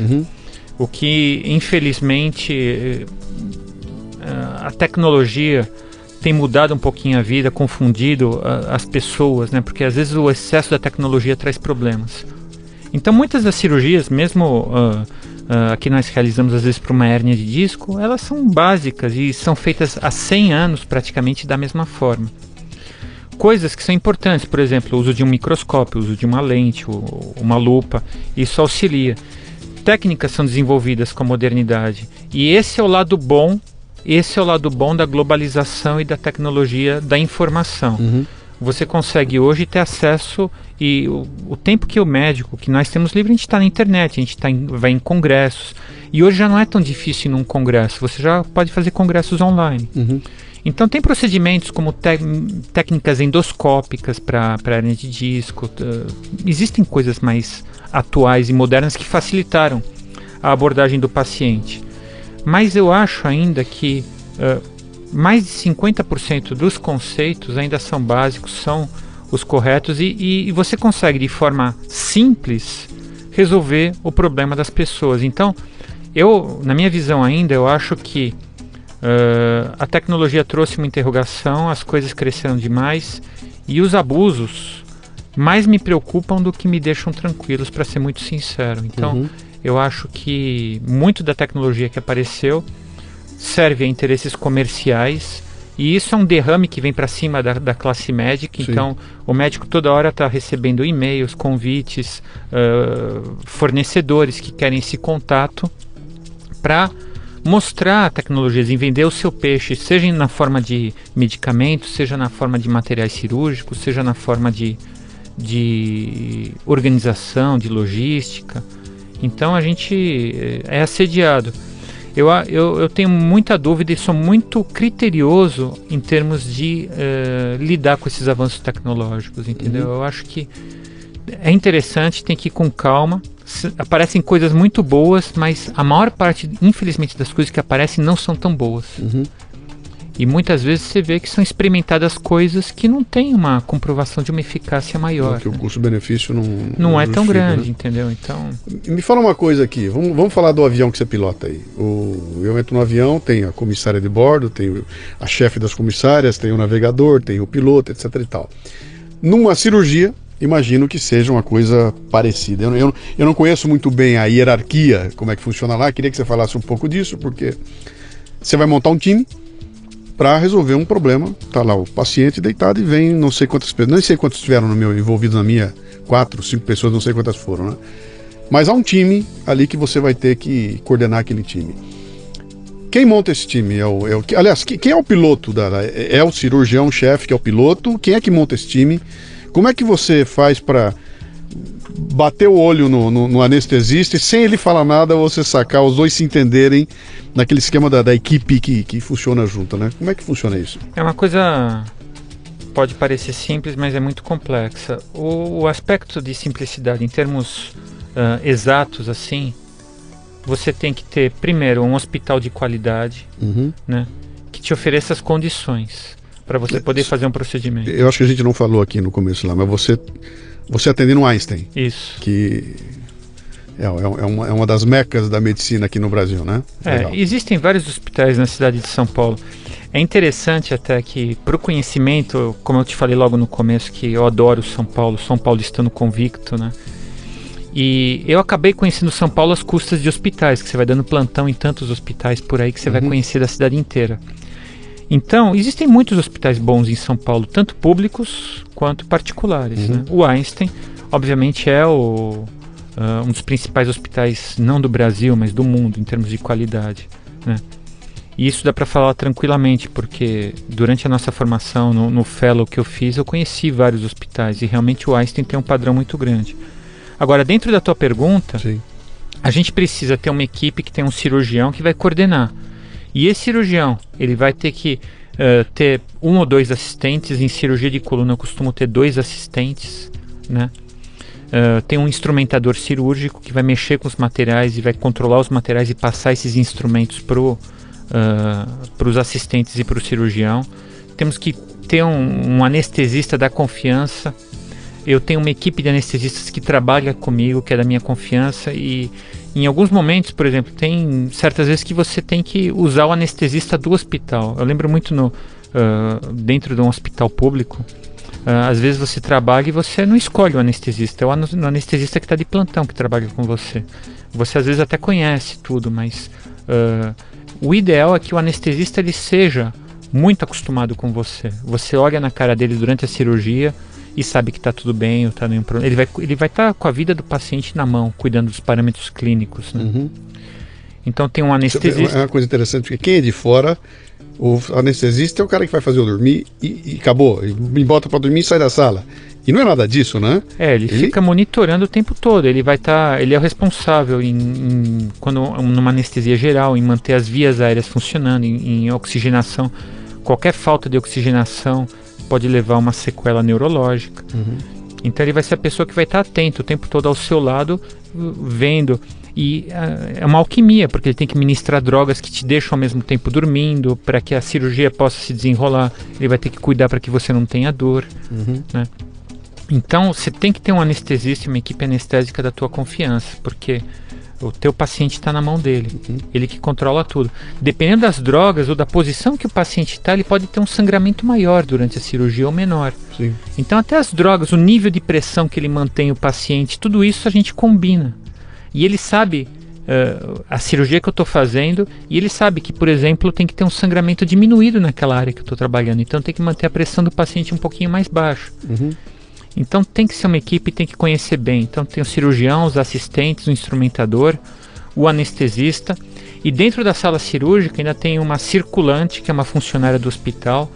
C: O que, infelizmente, a tecnologia tem mudado um pouquinho a vida, confundido as pessoas, né? Porque às vezes o excesso da tecnologia traz problemas. Então muitas das cirurgias, mesmo que nós realizamos às vezes para uma hérnia de disco, elas são básicas e são feitas há 100 anos praticamente da mesma forma. Coisas que são importantes, por exemplo, o uso de um microscópio, o uso de uma lente, uma lupa, isso auxilia. Técnicas são desenvolvidas com a modernidade e esse é o lado bom da globalização e da tecnologia da informação. Você consegue hoje ter acesso e o tempo que o médico, que nós temos livre, a gente está na internet, a gente vai em congressos e hoje já não é tão difícil ir num congresso, você já pode fazer congressos online. Então tem procedimentos como técnicas endoscópicas para hérnia de disco, existem coisas mais atuais e modernas que facilitaram a abordagem do paciente. Mas eu acho ainda que mais de 50% dos conceitos ainda são básicos, são os corretos e você consegue de forma simples resolver o problema das pessoas. Então, na minha visão ainda, eu acho que a tecnologia trouxe uma interrogação, as coisas cresceram demais e os abusos mais me preocupam do que me deixam tranquilos, para ser muito sincero. Então, eu acho que muito da tecnologia que apareceu serve a interesses comerciais e isso é um derrame que vem para cima da classe médica. Sim. Então, o médico toda hora está recebendo e-mails, convites, fornecedores que querem esse contato para mostrar tecnologias, em vender o seu peixe, seja na forma de medicamentos, seja na forma de materiais cirúrgicos, seja na forma de organização, de logística. Então a gente é assediado. Eu tenho muita dúvida e sou muito criterioso em termos de lidar com esses avanços tecnológicos, entendeu? Eu acho que é interessante, tem que ir com calma. Aparecem coisas muito boas, mas a maior parte, infelizmente, das coisas que aparecem não são tão boas. E muitas vezes você vê que são experimentadas coisas que não têm uma comprovação de uma eficácia maior.
B: Porque o custo-benefício
C: não é tão grande,
B: né?
C: entendeu? Então...
B: Me fala uma coisa aqui, vamos falar do avião que você pilota aí. Eu entro no avião, tem a comissária de bordo, tem a chefe das comissárias, tem o navegador, tem o piloto, etc e tal. Numa cirurgia, imagino que seja uma coisa parecida. Eu não conheço muito bem a hierarquia, como é que funciona lá, queria que você falasse um pouco disso, porque você vai montar um time para resolver um problema. Tá lá o paciente deitado e vem não sei quantas pessoas, nem sei quantos estiveram envolvidos na minha, 4, 5 pessoas, não sei quantas foram, né? Mas há um time ali que você vai ter que coordenar aquele time. Quem monta esse time? Aliás, quem é o piloto? É o cirurgião-chefe que é o piloto? Quem é que monta esse time? Como é que você faz para bater o olho no anestesista e sem ele falar nada você sacar, os dois se entenderem naquele esquema da equipe que funciona junto, né? Como é que funciona isso?
C: É uma coisa, pode parecer simples, mas é muito complexa. O aspecto de simplicidade em termos exatos, assim, você tem que ter primeiro um hospital de qualidade, né, que te ofereça as condições para você poder fazer um procedimento. Eu
B: acho que a gente não falou aqui no começo lá, mas você atende no Einstein.
C: Isso.
B: Que é uma das mecas da medicina aqui no Brasil, né?
C: Existem vários hospitais na cidade de São Paulo. É interessante até que, para o conhecimento, como eu te falei logo no começo, que eu adoro São Paulo, sou um paulistano convicto, né? E eu acabei conhecendo São Paulo às custas de hospitais, que você vai dando plantão em tantos hospitais por aí que você vai conhecer da cidade inteira. Então, existem muitos hospitais bons em São Paulo, tanto públicos quanto particulares, né? O Einstein, obviamente, é um dos principais hospitais, não do Brasil, mas do mundo, em termos de qualidade, né? E isso dá para falar tranquilamente, porque durante a nossa formação, no Fellow que eu fiz, eu conheci vários hospitais, e realmente o Einstein tem um padrão muito grande. Agora, dentro da tua pergunta,
B: Sim.
C: a gente precisa ter uma equipe que tem um cirurgião que vai coordenar. E esse cirurgião, ele vai ter que ter 1 ou 2 assistentes. Em cirurgia de coluna eu costumo ter 2 assistentes, né? Tem um instrumentador cirúrgico que vai mexer com os materiais e vai controlar os materiais e passar esses instrumentos para os assistentes e para o cirurgião. Temos que ter um anestesista da confiança. Eu tenho uma equipe de anestesistas que trabalha comigo, que é da minha confiança, e em alguns momentos, por exemplo, tem certas vezes que você tem que usar o anestesista do hospital. Eu lembro muito dentro de um hospital público, às vezes você trabalha e você não escolhe o anestesista, é o anestesista que está de plantão que trabalha com você. Você às vezes até conhece tudo, mas o ideal é que o anestesista ele seja muito acostumado com você. Você olha na cara dele durante a cirurgia e sabe que está tudo bem, ou tá nenhum problema. Ele vai estar com a vida do paciente na mão, cuidando dos parâmetros clínicos, né? Então tem um anestesista.
B: É uma coisa interessante, porque quem é de fora, o anestesista é o cara que vai fazer eu dormir e acabou. E me bota para dormir e sai da sala. E não é nada disso, né?
C: Ele fica monitorando o tempo todo. Ele é o responsável quando numa anestesia geral, em manter as vias aéreas funcionando, em oxigenação. Qualquer falta de oxigenação pode levar a uma sequela neurológica. Então ele vai ser a pessoa que vai estar atento o tempo todo ao seu lado, vendo. E é uma alquimia, porque ele tem que ministrar drogas que te deixam ao mesmo tempo dormindo, para que a cirurgia possa se desenrolar. Ele vai ter que cuidar para que você não tenha dor, né? Então você tem que ter um anestesista e uma equipe anestésica da tua confiança, porque o teu paciente está na mão dele, ele que controla tudo. Dependendo das drogas ou da posição que o paciente está, ele pode ter um sangramento maior durante a cirurgia ou menor.
B: Sim.
C: Então até as drogas, o nível de pressão que ele mantém o paciente, tudo isso a gente combina. E ele sabe a cirurgia que eu estou fazendo, e ele sabe que, por exemplo, tem que ter um sangramento diminuído naquela área que eu estou trabalhando. Então tem que manter a pressão do paciente um pouquinho mais baixa. Então tem que ser uma equipe, tem que conhecer bem. Então tem o cirurgião, os assistentes, o instrumentador, o anestesista. E dentro da sala cirúrgica ainda tem uma circulante, que é uma funcionária do hospital,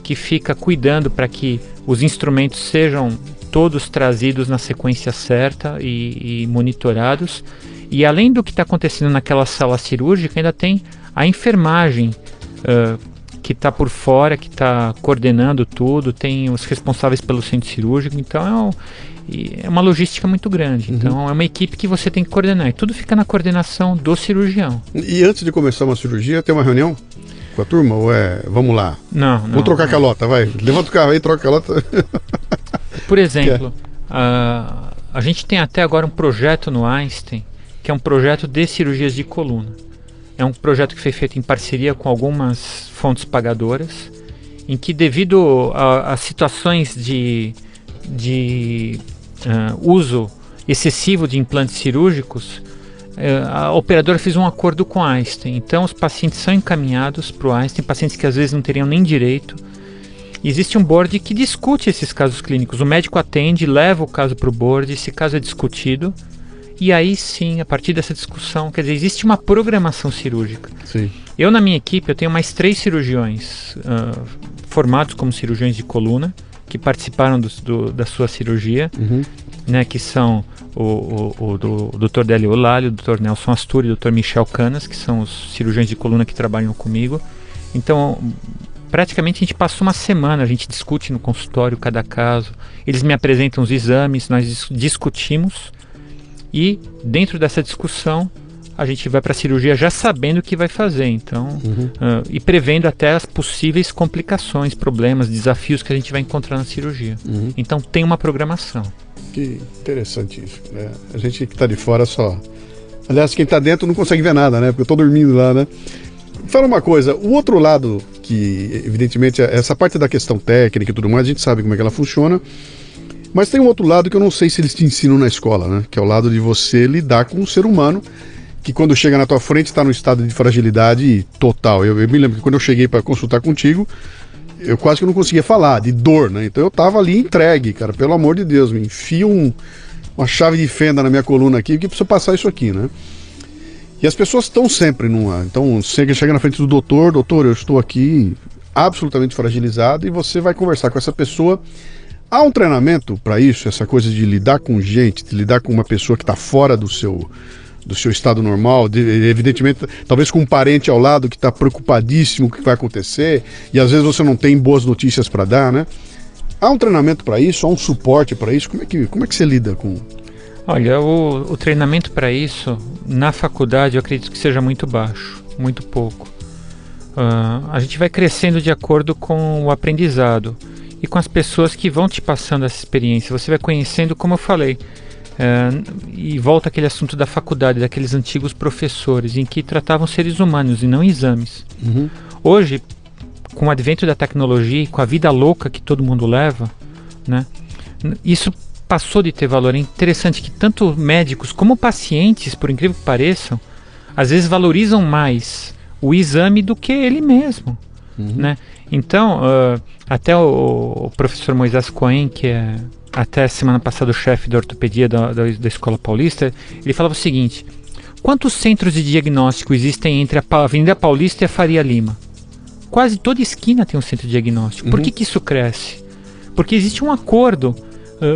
C: que fica cuidando para que os instrumentos sejam todos trazidos na sequência certa e monitorados. E além do que está acontecendo naquela sala cirúrgica, ainda tem a enfermagem, que está por fora, que está coordenando tudo, tem os responsáveis pelo centro cirúrgico. Então é uma logística muito grande. Então é uma equipe que você tem que coordenar, e tudo fica na coordenação do cirurgião.
B: E antes de começar uma cirurgia, tem uma reunião com a turma? Ou vamos lá?
C: Não.
B: Vamos trocar calota, vai. Levanta o carro aí, troca calota.
C: Por exemplo, a gente tem até agora um projeto no Einstein, que é um projeto de cirurgias de coluna. É um projeto que foi feito em parceria com algumas fontes pagadoras, em que, devido a situações de uso excessivo de implantes cirúrgicos, a operadora fez um acordo com a Einstein. Então os pacientes são encaminhados para o Einstein, pacientes que às vezes não teriam nem direito. Existe um board que discute esses casos clínicos. O médico atende, leva o caso para o board, esse caso é discutido. E aí sim, a partir dessa discussão, quer dizer, existe uma programação cirúrgica.
B: Sim.
C: Eu, na minha equipe, eu tenho mais 3 cirurgiões formados como cirurgiões de coluna, que participaram da sua cirurgia, né, que são o Dr. Délio Olalho, o Dr. Nelson Asturi e o Dr. Michel Canas, que são os cirurgiões de coluna que trabalham comigo. Então, praticamente a gente passa uma semana, a gente discute no consultório cada caso, eles me apresentam os exames, nós discutimos. E dentro dessa discussão a gente vai para a cirurgia já sabendo o que vai fazer, então, e prevendo até as possíveis complicações, problemas, desafios que a gente vai encontrar na cirurgia. Então tem uma programação.
B: Que interessante isso, né? A gente que está de fora só... Aliás, quem está dentro não consegue ver nada, né? Porque eu estou dormindo lá, né? Fala uma coisa, o outro lado que evidentemente essa parte da questão técnica e tudo mais, a gente sabe como é que ela funciona, mas tem um outro lado que eu não sei se eles te ensinam na escola, né? Que é o lado de você lidar com um ser humano que quando chega na tua frente está num estado de fragilidade total. Eu me lembro que quando eu cheguei para consultar contigo, eu quase que não conseguia falar, de dor, né? Então eu tava ali entregue, cara, pelo amor de Deus, me enfia uma chave de fenda na minha coluna aqui, que precisa passar isso aqui, né? E as pessoas estão sempre numa... Então, chega na frente do doutor, eu estou aqui absolutamente fragilizado, e você vai conversar com essa pessoa. Há um treinamento para isso, essa coisa de lidar com gente, de lidar com uma pessoa que está fora do seu estado normal, evidentemente, talvez com um parente ao lado que está preocupadíssimo com o que vai acontecer, e às vezes você não tem boas notícias para dar, né? Há um treinamento para isso, há um suporte para isso? Como é que você lida com...
C: Olha, o treinamento para isso, na faculdade, eu acredito que seja muito baixo, muito pouco. A gente vai crescendo de acordo com o aprendizado e com as pessoas que vão te passando essa experiência. Você vai conhecendo, como eu falei, e volta aquele assunto da faculdade, daqueles antigos professores, em que tratavam seres humanos e não exames.
B: Uhum.
C: Hoje, com o advento da tecnologia e com a vida louca que todo mundo leva, né, isso passou de ter valor. É interessante que tanto médicos como pacientes, por incrível que pareçam, às vezes valorizam mais o exame do que ele mesmo.
B: Uhum.
C: Né? Então, até o professor Moisés Cohen, que é até semana passada o chefe da ortopedia da Escola Paulista, ele falava o seguinte: quantos centros de diagnóstico existem entre a Avenida Paulista e a Faria Lima? Quase toda esquina tem um centro de diagnóstico. Por que isso cresce? Porque existe um acordo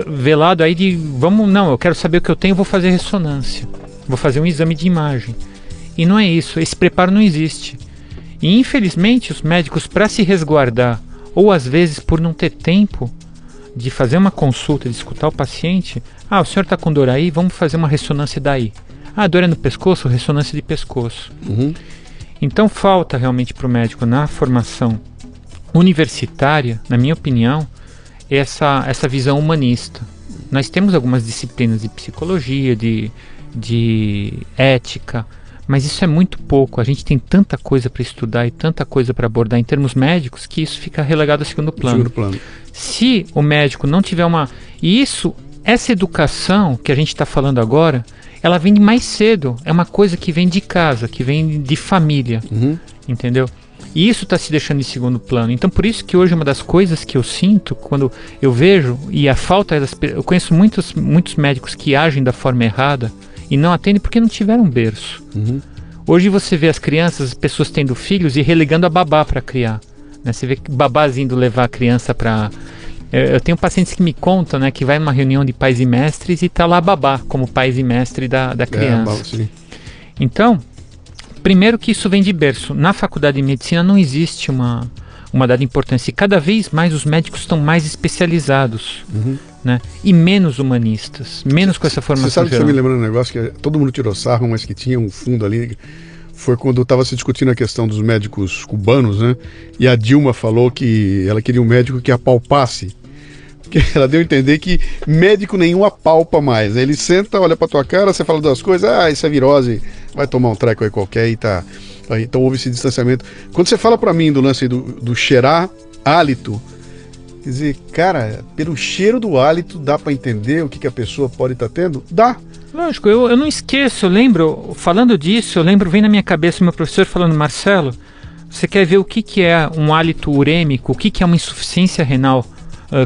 C: velado aí de, eu quero saber o que eu tenho, vou fazer ressonância, vou fazer um exame de imagem. E não é isso, esse preparo não existe. E infelizmente os médicos, para se resguardar, ou às vezes por não ter tempo de fazer uma consulta, de escutar o paciente, o senhor está com dor aí, vamos fazer uma ressonância daí. Dor é no pescoço, ressonância de pescoço.
B: Uhum.
C: Então falta realmente para o médico, na formação universitária, na minha opinião, essa visão humanista. Nós temos algumas disciplinas de psicologia, de ética, mas isso é muito pouco. A gente tem tanta coisa para estudar e tanta coisa para abordar em termos médicos que isso fica relegado a segundo plano. Se o médico não tiver essa educação que a gente está falando agora, ela vem de mais cedo. É uma coisa que vem de casa, que vem de família, entendeu? E isso está se deixando em segundo plano. Então, por isso que hoje uma das coisas que eu sinto quando eu vejo, e a falta eu conheço muitos médicos que agem da forma errada e não atendem porque não tiveram berço. Hoje você vê as crianças, as pessoas tendo filhos e relegando a babá para criar, né? Você vê babás indo levar a criança para... Eu tenho pacientes que me contam, né, que vai numa reunião de pais e mestres e está lá a babá como pais e mestre da criança.
B: Sim.
C: Então, primeiro que isso vem de berço. Na faculdade de medicina não existe uma dada importância. E cada vez mais os médicos estão mais especializados, né? E menos humanistas, menos com essa formação.
B: Você sabe que
C: geral.
B: você me lembrou um negócio que todo mundo tirou sarro, mas que tinha um fundo ali. Foi quando estava se discutindo a questão dos médicos cubanos, né? E a Dilma falou que ela queria um médico que apalpasse. Porque ela deu a entender que médico nenhum apalpa mais, né? Ele senta, olha pra tua cara, você fala duas coisas, isso é virose, vai tomar um treco aí qualquer e tá. Então houve esse distanciamento. Quando você fala pra mim do lance do cheirar hálito, quer dizer, cara, pelo cheiro do hálito dá pra entender o que a pessoa pode estar tendo? Dá.
C: Lógico, eu não esqueço, eu lembro, falando disso, vem na minha cabeça o meu professor falando: Marcelo, você quer ver o que é um hálito urêmico, o que é uma insuficiência renal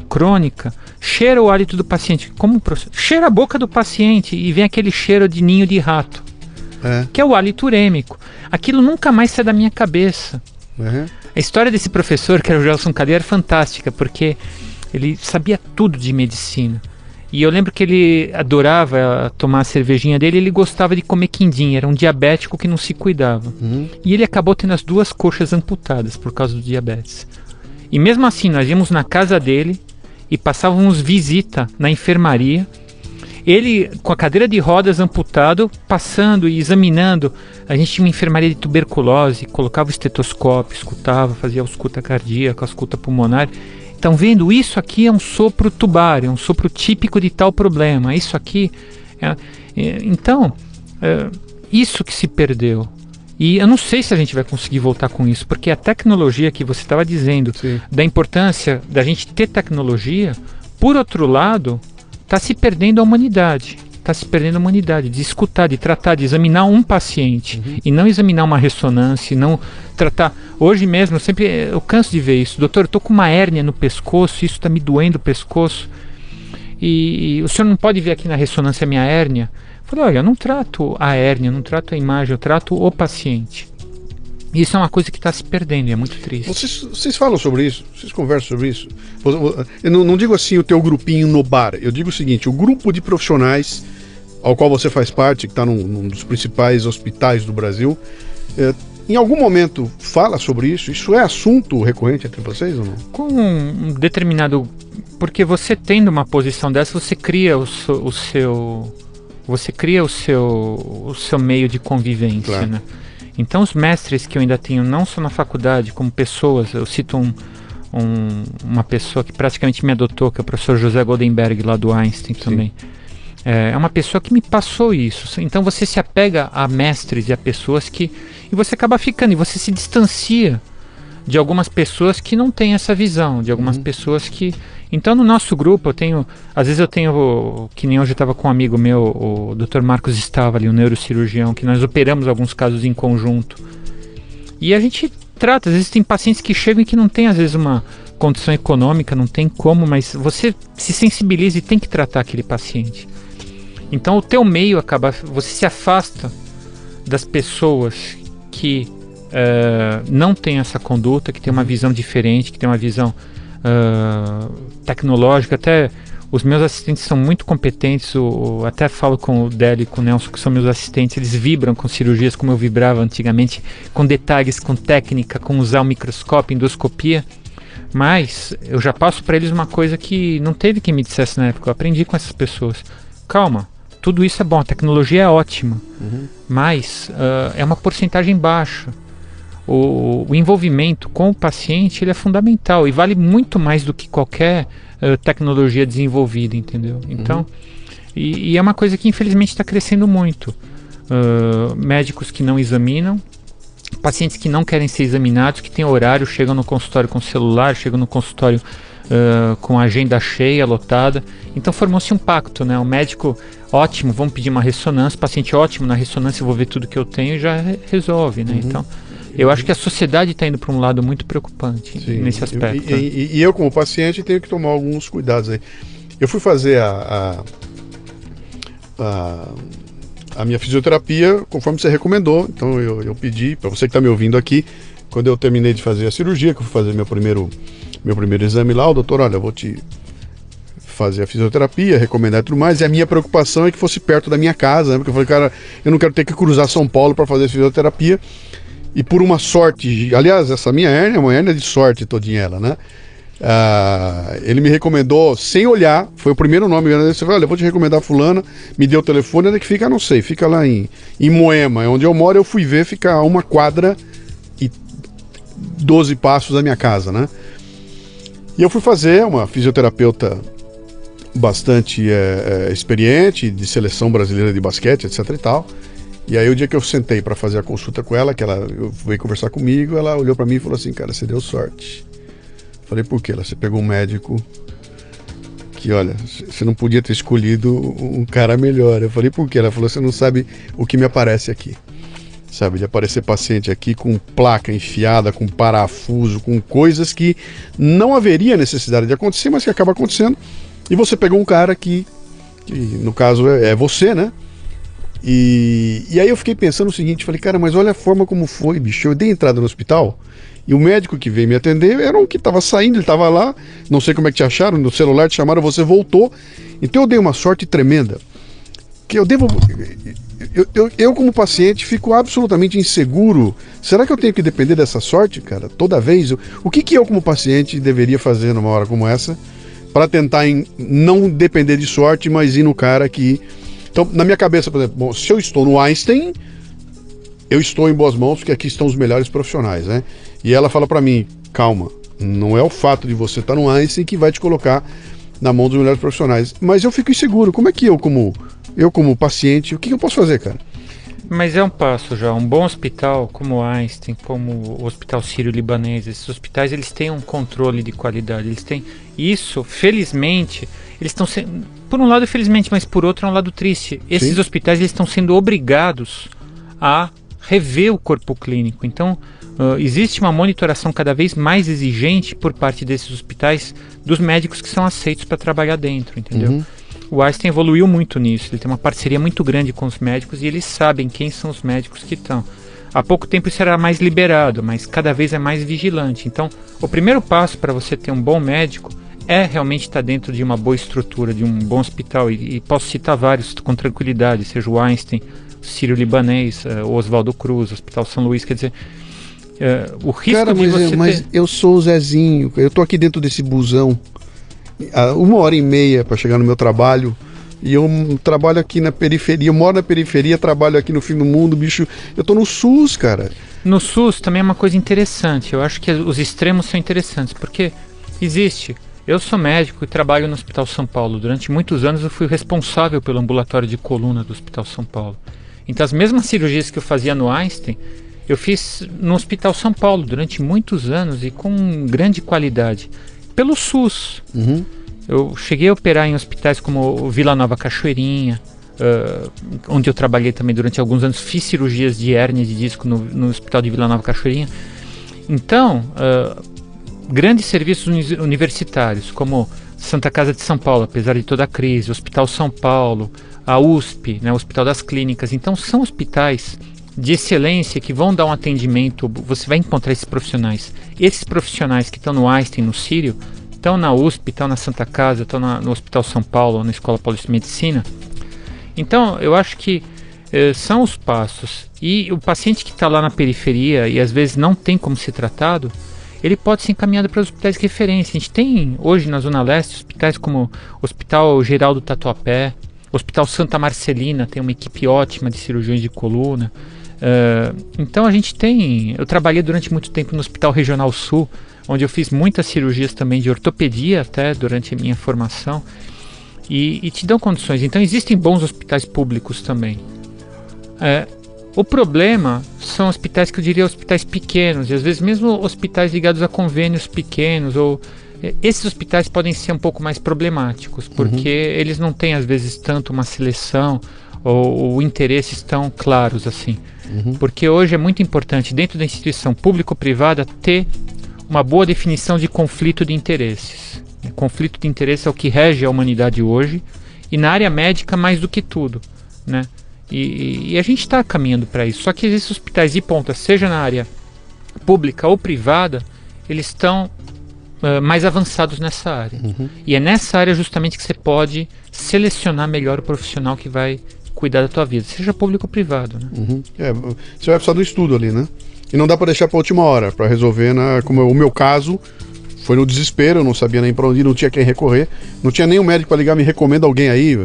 C: crônica? Cheira o hálito do paciente. Como professor? Cheira a boca do paciente e vem aquele cheiro de ninho de rato, que é o hálito urêmico. Aquilo nunca mais sai da minha cabeça. A história desse professor, que era o Gelson Cadeira, era fantástica, porque ele sabia tudo de medicina. E eu lembro que ele adorava tomar a cervejinha dele, ele gostava de comer quindim, era um diabético que não se cuidava. E ele acabou tendo as duas coxas amputadas por causa do diabetes. E mesmo assim, nós íamos na casa dele e passávamos visita na enfermaria. Ele, com a cadeira de rodas amputado, passando e examinando. A gente tinha uma enfermaria de tuberculose, colocava o estetoscópio, escutava, fazia ausculta cardíaca, ausculta pulmonar. Então, vendo, isso aqui é um sopro tubário, é um sopro típico de tal problema. Isso aqui... Então, isso que se perdeu. E eu não sei se a gente vai conseguir voltar com isso, porque a tecnologia que você estava dizendo,
B: Sim.
C: da importância da gente ter tecnologia, por outro lado, está se perdendo a humanidade. Está se perdendo a humanidade, de escutar, de tratar, de examinar um paciente e não examinar uma ressonância, e não tratar. Hoje mesmo, eu canso de ver isso. Doutor, eu estou com uma hérnia no pescoço, isso está me doendo o pescoço. E o senhor não pode ver aqui na ressonância a minha hérnia? Eu falei, olha, eu não trato a hérnia, eu não trato a imagem, eu trato o paciente. Isso é uma coisa que está se perdendo, e é muito triste.
B: Vocês falam sobre isso? Vocês conversam sobre isso? Eu não digo assim o teu grupinho no bar. Eu digo o seguinte, o grupo de profissionais ao qual você faz parte, que está num dos principais hospitais do Brasil, em algum momento fala sobre isso? Isso é assunto recorrente entre vocês ou não?
C: Com um determinado... Porque você tendo uma posição dessa, você cria o seu meio de convivência,
B: claro,
C: né? Então os mestres que eu ainda tenho, não só na faculdade, como pessoas, eu cito uma pessoa que praticamente me adotou, que é o professor José Goldenberg, lá do Einstein. Sim. Também. É uma pessoa que me passou isso. Então você se apega a mestres e a pessoas que... E você acaba ficando, e você se distancia de algumas pessoas que não têm essa visão, de algumas pessoas que... Então no nosso grupo às vezes eu tenho, que nem hoje eu estava com um amigo meu, o Dr. Marcos Stavali, o neurocirurgião, que nós operamos alguns casos em conjunto. E a gente trata, às vezes tem pacientes que chegam e que não tem às vezes uma condição econômica, não tem como, mas você se sensibiliza e tem que tratar aquele paciente. Então o teu meio acaba, você se afasta das pessoas que não têm essa conduta, que tem uma visão diferente, que tem uma visão tecnológica. Até os meus assistentes são muito competentes, até falo com o Délio e com o Nelson, que são meus assistentes, eles vibram com cirurgias como eu vibrava antigamente, com detalhes, com técnica, com usar o microscópio, endoscopia, mas eu já passo para eles uma coisa que não teve quem me dissesse na época, eu aprendi com essas pessoas. Calma, tudo isso é bom, a tecnologia é ótima, mas é uma porcentagem baixa. O envolvimento com o paciente, ele é fundamental e vale muito mais do que qualquer tecnologia desenvolvida, entendeu? Então, e é uma coisa que infelizmente está crescendo muito. Médicos que não examinam, pacientes que não querem ser examinados, que têm horário, chegam no consultório com celular, chegam no consultório com a agenda cheia, lotada. Então formou-se um pacto, né? O médico, ótimo, vamos pedir uma ressonância, paciente ótimo, na ressonância eu vou ver tudo que eu tenho e já resolve, né? Então, eu acho que a sociedade está indo para um lado muito preocupante. Sim, nesse aspecto.
B: E eu, como paciente, tenho que tomar alguns cuidados aí. Eu fui fazer a minha fisioterapia conforme você recomendou. Então eu pedi, para você que está me ouvindo aqui, quando eu terminei de fazer a cirurgia, que eu fui fazer meu primeiro exame lá, o doutor, olha, eu vou te fazer a fisioterapia, recomendar e tudo mais, e a minha preocupação é que fosse perto da minha casa, né? Porque eu falei, cara, eu não quero ter que cruzar São Paulo para fazer a fisioterapia. E por uma sorte, aliás, essa minha hérnia é uma hérnia de sorte todinha ela, né? Ele me recomendou, sem olhar, foi o primeiro nome, você falou, olha, eu vou te recomendar fulana, me deu o telefone, onde é que fica? Não sei, fica lá em Moema, onde eu moro. Eu fui ver, fica a 1 quadra e 12 passos da minha casa, né? E eu fui fazer, uma fisioterapeuta bastante experiente, de seleção brasileira de basquete, etc e tal. E aí o dia que eu sentei para fazer a consulta com ela, que ela veio conversar comigo, ela olhou para mim e falou assim, cara, você deu sorte. Falei, por quê? Você pegou um médico que, olha, você não podia ter escolhido um cara melhor. Eu falei, por quê? Ela falou, você não sabe o que me aparece aqui. Sabe, de aparecer paciente aqui com placa enfiada, com parafuso, com coisas que não haveria necessidade de acontecer, mas que acaba acontecendo. E você pegou um cara que no caso é você, né? E aí eu fiquei pensando o seguinte, falei, cara, mas olha a forma como foi, bicho. Eu dei entrada no hospital e o médico que veio me atender era um que estava saindo, ele estava lá, não sei como é que te acharam, no celular te chamaram, você voltou. Então eu dei uma sorte tremenda, que eu como paciente fico absolutamente inseguro. Será que eu tenho que depender dessa sorte, cara, toda vez? O que eu como paciente deveria fazer numa hora como essa para tentar não depender de sorte, mas ir no cara que... Então, na minha cabeça, por exemplo, bom, se eu estou no Einstein, eu estou em boas mãos, porque aqui estão os melhores profissionais, né? E ela fala para mim, calma, não é o fato de você estar no Einstein que vai te colocar na mão dos melhores profissionais. Mas eu fico inseguro, como é que eu como paciente, o que eu posso fazer, cara?
C: Mas é um passo já. Um bom hospital como o Einstein, como o Hospital Sírio-Libanês, esses hospitais, eles têm um controle de qualidade. Eles têm isso, felizmente, eles estão sendo... Por um lado, felizmente, mas por outro é um lado triste. Esses hospitais, eles estão sendo obrigados a rever o corpo clínico. Então, existe uma monitoração cada vez mais exigente por parte desses hospitais dos médicos que são aceitos para trabalhar dentro, entendeu? O Einstein evoluiu muito nisso, ele tem uma parceria muito grande com os médicos e eles sabem quem são os médicos que estão. Há pouco tempo isso era mais liberado, mas cada vez é mais vigilante. Então, o primeiro passo para você ter um bom médico é realmente estar dentro de uma boa estrutura, de um bom hospital. E posso citar vários com tranquilidade, seja o Einstein, o Sírio-Libanês, o Oswaldo Cruz, o Hospital São Luís, quer dizer... o risco
B: Cara,
C: de você
B: mas
C: ter...
B: eu sou o Zezinho, eu tô aqui dentro desse busão, 1h30 para chegar no meu trabalho, e eu trabalho aqui na periferia, eu moro na periferia, trabalho aqui no fim do mundo, bicho, eu tô no SUS, cara.
C: No SUS também é uma coisa interessante, eu acho que os extremos são interessantes, porque existe... Eu sou médico e trabalho no Hospital São Paulo. Durante muitos anos eu fui responsável pelo ambulatório de coluna do Hospital São Paulo. Então as mesmas cirurgias que eu fazia no Einstein, eu fiz no Hospital São Paulo durante muitos anos e com grande qualidade. Pelo SUS. Eu cheguei a operar em hospitais como o Vila Nova Cachoeirinha, onde eu trabalhei também durante alguns anos. Fiz cirurgias de hérnia de disco no Hospital de Vila Nova Cachoeirinha. Então... grandes serviços universitários, como Santa Casa de São Paulo, apesar de toda a crise, Hospital São Paulo, a USP, né, o Hospital das Clínicas. Então são hospitais de excelência que vão dar um atendimento, você vai encontrar esses profissionais. Esses profissionais que estão no Einstein, no Sírio, estão na USP, estão na Santa Casa, estão no Hospital São Paulo, na Escola Paulista de Medicina. Então eu acho que são os passos. E o paciente que está lá na periferia e às vezes não tem como ser tratado, ele pode ser encaminhado para os hospitais de referência. A gente tem hoje na Zona Leste hospitais como o Hospital Geral do Tatuapé, o Hospital Santa Marcelina, tem uma equipe ótima de cirurgiões de coluna. Então a gente tem... Eu trabalhei durante muito tempo no Hospital Regional Sul, onde eu fiz muitas cirurgias também de ortopedia até durante a minha formação, e te dão condições. Então existem bons hospitais públicos também. O problema são hospitais que eu diria hospitais pequenos, e às vezes mesmo hospitais ligados a convênios pequenos, ou esses hospitais podem ser um pouco mais problemáticos, porque eles não têm às vezes tanto uma seleção ou interesses tão claros assim. Porque hoje é muito importante dentro da instituição público-privada ter uma boa definição de conflito de interesses. Conflito de interesse é o que rege a humanidade hoje, e na área médica mais do que tudo, né? E a gente está caminhando para isso. Só que esses hospitais de ponta, seja na área pública ou privada, eles estão mais avançados nessa área. E é nessa área justamente que você pode selecionar melhor o profissional que vai cuidar da tua vida, seja público ou privado, né?
B: Você vai precisar do estudo ali, né? E não dá para deixar para a última hora, para resolver, como o meu caso, foi no desespero, eu não sabia nem para onde ir, não tinha quem recorrer, não tinha nem um médico para ligar, me recomenda alguém aí,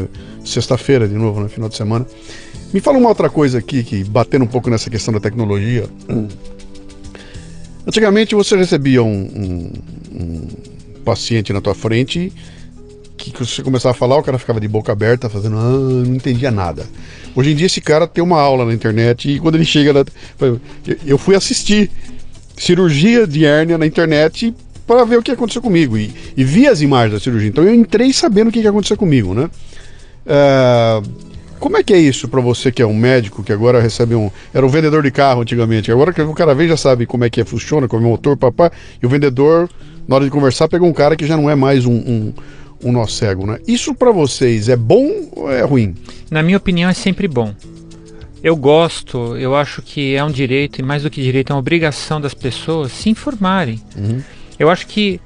B: sexta-feira de novo, no final de semana. Me fala uma outra coisa aqui, que batendo um pouco nessa questão da tecnologia. Antigamente você recebia um paciente na tua frente, que você começava a falar, o cara ficava de boca aberta, fazendo, não entendia nada. Hoje em dia esse cara tem uma aula na internet, e quando ele chega eu fui assistir cirurgia de hérnia na internet para ver o que aconteceu comigo, e vi as imagens da cirurgia, então eu entrei sabendo o que aconteceu comigo, né? Como é que é isso para você que é um médico, que agora recebe era um vendedor de carro antigamente, agora que o cara vem já sabe como é que funciona, como é o motor, papá, e o vendedor, na hora de conversar, pega um cara que já não é mais um nó cego, né? Isso para vocês é bom ou é ruim?
C: Na minha opinião é sempre bom. Eu gosto, eu acho que é um direito, e mais do que direito, é uma obrigação das pessoas se informarem. Eu acho que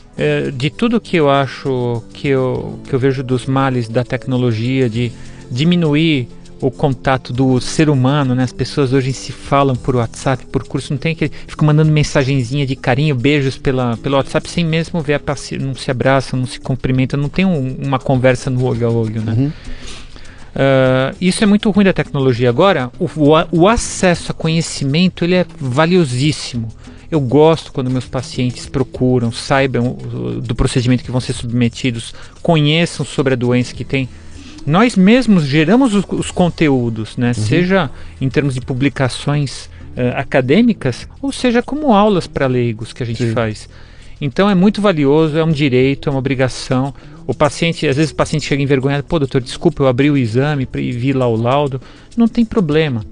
C: de tudo que eu acho, que eu vejo dos males da tecnologia, de diminuir o contato do ser humano, né? As pessoas hoje se falam por WhatsApp, por curso, não tem que ficam mandando mensagenzinha de carinho, beijos pelo WhatsApp, sem mesmo ver não se abraçam, não se cumprimentam, não tem uma conversa no olho a olho, né? Isso é muito ruim da tecnologia. Agora, o acesso a conhecimento, ele é valiosíssimo. Eu gosto quando meus pacientes procuram, saibam do procedimento que vão ser submetidos, conheçam sobre a doença que tem. nós mesmos geramos os conteúdos, né? Seja em termos de publicações acadêmicas, ou seja como aulas para leigos que a gente faz. Então é muito valioso, é um direito, é uma obrigação. O paciente, às vezes o paciente chega envergonhado, pô, doutor, desculpa, eu abri o exame e vi lá o laudo. Não tem problema.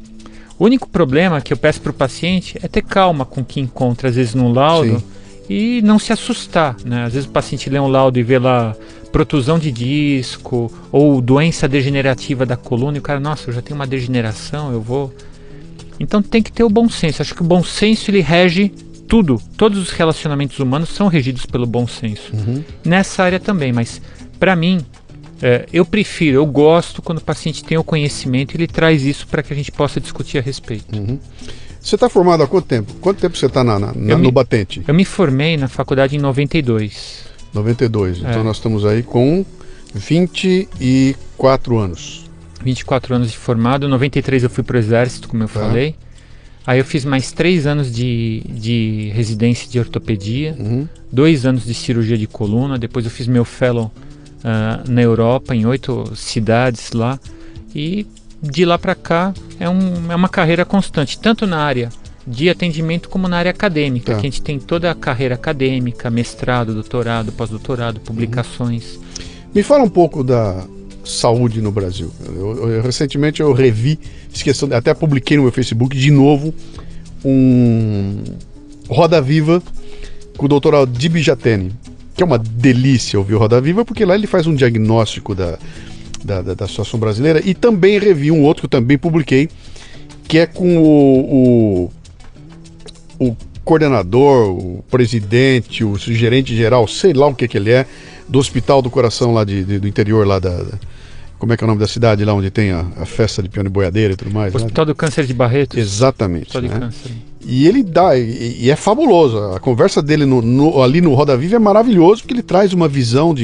C: O único problema que eu peço para o paciente é ter calma com o que encontra, às vezes, no laudo e não se assustar, né? Às vezes o paciente lê um laudo e vê lá protusão de disco ou doença degenerativa da coluna e o cara, nossa, eu já tenho uma degeneração, eu vou... Então tem que ter o bom senso. Acho que o bom senso, ele rege tudo. Todos os relacionamentos humanos são regidos pelo bom senso. Nessa área também, mas para mim, eu gosto quando o paciente tem o conhecimento e ele traz isso para que a gente possa discutir a respeito.
B: Você está formado há quanto tempo? Quanto tempo você está no batente?
C: Eu me formei na faculdade em 92.
B: 92, então nós estamos aí com 24 anos.
C: 24 anos de formado, em 93 eu fui para o exército, como eu falei. Aí eu fiz mais 3 anos de residência de ortopedia, 2 anos de cirurgia de coluna, depois eu fiz meu fellow na Europa, em 8 cidades lá, e de lá para cá é uma carreira constante, tanto na área de atendimento como na área acadêmica, que a gente tem toda a carreira acadêmica, mestrado, doutorado, pós-doutorado, publicações.
B: Me fala um pouco da saúde no Brasil. Recentemente eu revi, até publiquei no meu Facebook de novo um Roda Viva com o Dr. Adib Jatene, que é uma delícia ouvir o Roda Viva, porque lá ele faz um diagnóstico da situação brasileira, e também revi um outro que eu também publiquei, que é com o coordenador, o presidente, o gerente geral, sei lá o que ele é, do Hospital do Coração lá do interior lá como é que é o nome da cidade lá onde tem a festa de peão de boiadeira e tudo mais?
C: Hospital do Câncer de Barretos.
B: Exatamente.
C: Hospital de Câncer.
B: E ele dá, e é fabuloso, a conversa dele ali no Roda Viva é maravilhoso, porque ele traz uma visão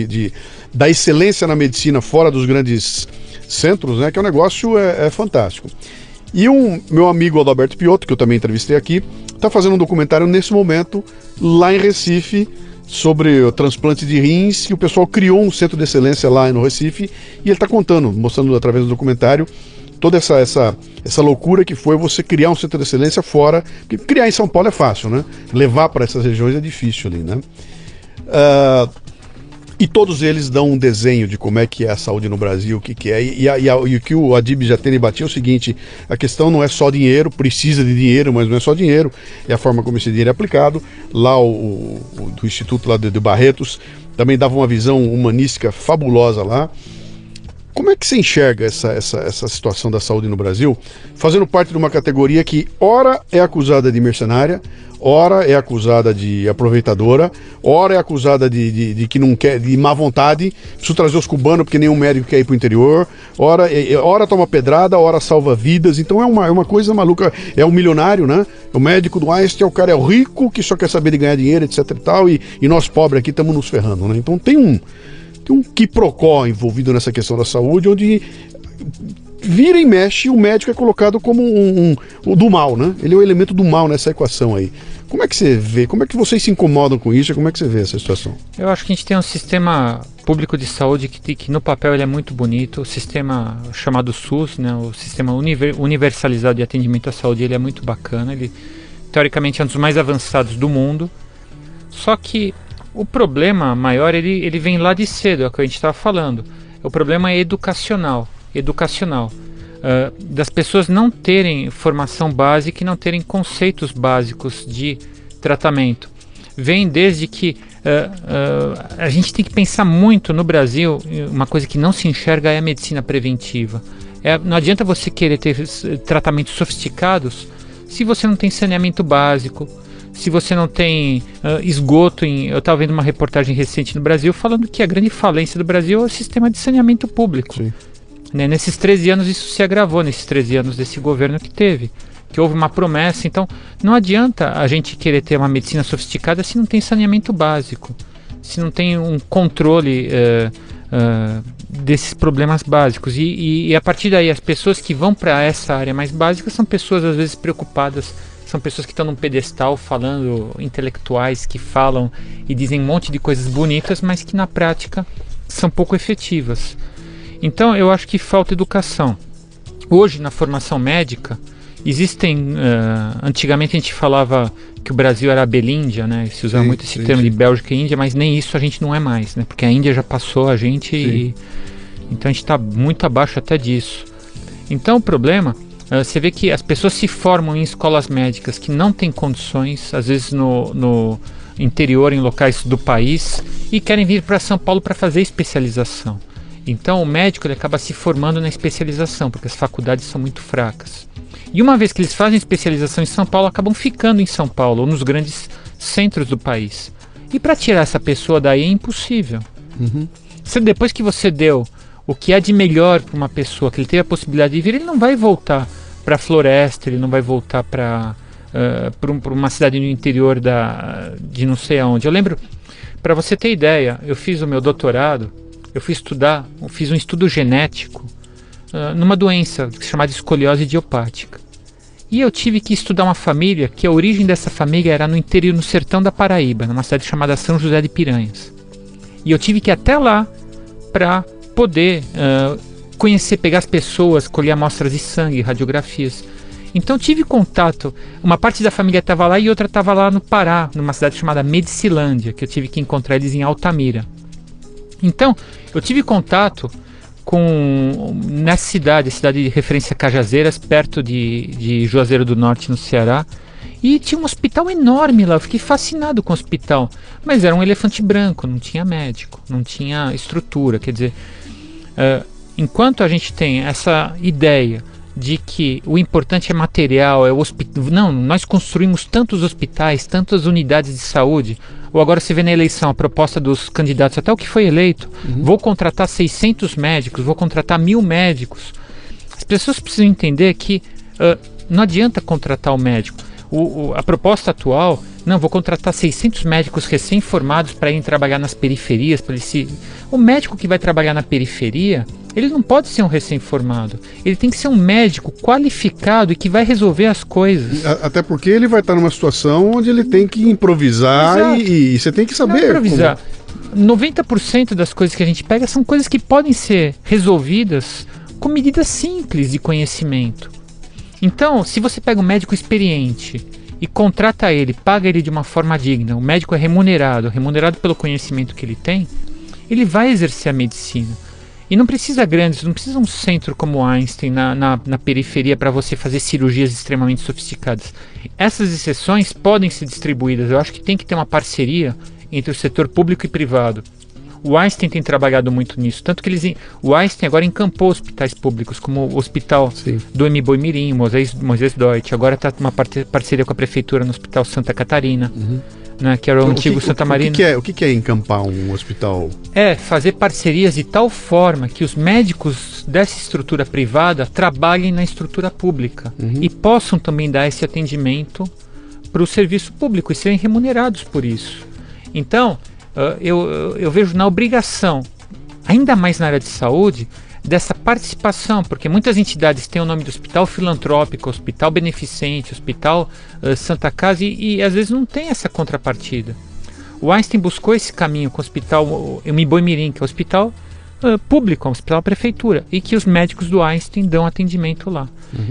B: da excelência na medicina fora dos grandes centros, né, que o negócio é fantástico. E meu amigo Adalberto Piotto, que eu também entrevistei aqui, está fazendo um documentário nesse momento lá em Recife sobre o transplante de rins, e o pessoal criou um centro de excelência lá no Recife, e ele está mostrando através do documentário toda essa loucura que foi você criar um centro de excelência fora, porque criar em São Paulo é fácil, né? Levar para essas regiões é difícil ali, né? E todos eles dão um desenho de como é que é a saúde no Brasil, o que é. E o que o Adib Jatene batia é o seguinte: a questão não é só dinheiro, precisa de dinheiro, mas não é só dinheiro, é a forma como esse dinheiro é aplicado. Lá do Instituto lá de Barretos também dava uma visão humanística fabulosa lá. Como é que você enxerga essa situação da saúde no Brasil, fazendo parte de uma categoria que ora é acusada de mercenária, ora é acusada de aproveitadora, ora é acusada de que não quer, de má vontade, preciso trazer os cubanos porque nenhum médico quer ir para o interior, ora toma pedrada, ora salva vidas, então é uma coisa maluca, é um milionário, né? O médico do Einstein, o cara é o rico que só quer saber de ganhar dinheiro, etc e tal, e nós pobres aqui estamos nos ferrando, né? Então tem um quiprocó envolvido nessa questão da saúde, onde vira e mexe, o médico é colocado como o do mal, né? Ele é o elemento do mal nessa equação aí. Como é que você vê? Como é que vocês se incomodam com isso? Como é que você vê essa situação?
C: Eu acho que a gente tem um sistema público de saúde que no papel ele é muito bonito. O sistema chamado SUS, né? O sistema universalizado de atendimento à saúde, ele é muito bacana. Ele, teoricamente, é um dos mais avançados do mundo. Só que o problema maior, ele vem lá de cedo, é o que a gente estava falando. O problema é educacional. Das pessoas não terem formação básica e não terem conceitos básicos de tratamento. Vem desde que a gente tem que pensar muito no Brasil, uma coisa que não se enxerga é a medicina preventiva. Não adianta você querer ter tratamentos sofisticados se você não tem saneamento básico, se você não tem esgoto. Eu estava vendo uma reportagem recente no Brasil falando que a grande falência do Brasil é o sistema de saneamento público.
B: Sim.
C: Né? Nesses 13 anos isso se agravou, nesses 13 anos desse governo que houve uma promessa. Então não adianta a gente querer ter uma medicina sofisticada se não tem saneamento básico, se não tem um controle desses problemas básicos. E a partir daí as pessoas que vão para essa área mais básica são pessoas às vezes preocupadas, são pessoas que estão num pedestal falando, intelectuais que falam e dizem um monte de coisas bonitas, mas que na prática são pouco efetivas. Então eu acho que falta educação. Hoje na formação médica existem, antigamente a gente falava que o Brasil era a Belíndia, né? Se usava muito esse termo de Bélgica e Índia, mas nem isso a gente não é mais, né? Porque a Índia já passou a gente então a gente está muito abaixo até disso. Então o problema, você vê que as pessoas se formam em escolas médicas que não têm condições, às vezes no interior, em locais do país, e querem vir para São Paulo para fazer especialização. Então o médico ele acaba se formando na especialização, porque as faculdades são muito fracas. E uma vez que eles fazem especialização em São Paulo, acabam ficando em São Paulo, ou nos grandes centros do país. E para tirar essa pessoa daí é impossível. Depois que você deu o que é de melhor para uma pessoa, que ele teve a possibilidade de vir, ele não vai voltar para a floresta, ele não vai voltar para uma cidade no interior de não sei aonde. Eu lembro, para você ter ideia, eu fiz o meu doutorado, eu fiz um estudo genético numa doença chamada escoliose idiopática. E eu tive que estudar uma família, que a origem dessa família era no interior, no sertão da Paraíba, numa cidade chamada São José de Piranhas. E eu tive que ir até lá para poder conhecer, pegar as pessoas, colher amostras de sangue, radiografias. Então tive contato, uma parte da família estava lá e outra estava lá no Pará, numa cidade chamada Medicilândia, que eu tive que encontrar eles em Altamira. Então eu tive contato nessa cidade, a cidade de referência Cajazeiras, perto de Juazeiro do Norte, no Ceará, e tinha um hospital enorme lá. Eu fiquei fascinado com o hospital, mas era um elefante branco, não tinha médico, não tinha estrutura. Quer dizer, enquanto a gente tem essa ideia de que o importante é material, é o hospital, não, nós construímos tantos hospitais, tantas unidades de saúde, ou agora você vê na eleição a proposta dos candidatos, até o que foi eleito, vou contratar 600 médicos, vou contratar 1000 médicos. As pessoas precisam entender que não adianta contratar o médico. A proposta atual, não, vou contratar 600 médicos recém-formados para irem trabalhar nas periferias. O médico que vai trabalhar na periferia, ele não pode ser um recém-formado. Ele tem que ser um médico qualificado e que vai resolver as coisas.
B: Até porque ele vai estar numa situação onde ele tem que improvisar e você tem que saber.
C: Não improvisar. 90% das coisas que a gente pega são coisas que podem ser resolvidas com medidas simples de conhecimento. Então, se você pega um médico experiente e contrata ele, paga ele de uma forma digna, o médico é remunerado pelo conhecimento que ele tem, ele vai exercer a medicina. E não precisa um centro como Einstein na periferia para você fazer cirurgias extremamente sofisticadas. Essas exceções podem ser distribuídas. Eu acho que tem que ter uma parceria entre o setor público e privado. O Einstein tem trabalhado muito nisso, tanto que o Einstein agora encampou hospitais públicos, como o hospital do M. Mirim, Moisés Deutsch, agora está uma parceria com a prefeitura no Hospital Santa Catarina, né, que era o antigo Santa Marina.
B: O que é encampar um hospital?
C: É fazer parcerias de tal forma que os médicos dessa estrutura privada trabalhem na estrutura pública e possam também dar esse atendimento para o serviço público e serem remunerados por isso. Então, eu vejo na obrigação, ainda mais na área de saúde, dessa participação, porque muitas entidades têm o nome de hospital filantrópico, hospital beneficente, hospital Santa Casa, e às vezes não tem essa contrapartida. O Einstein buscou esse caminho com o hospital Mirim, que é o hospital público, é um hospital da prefeitura, e que os médicos do Einstein dão atendimento lá.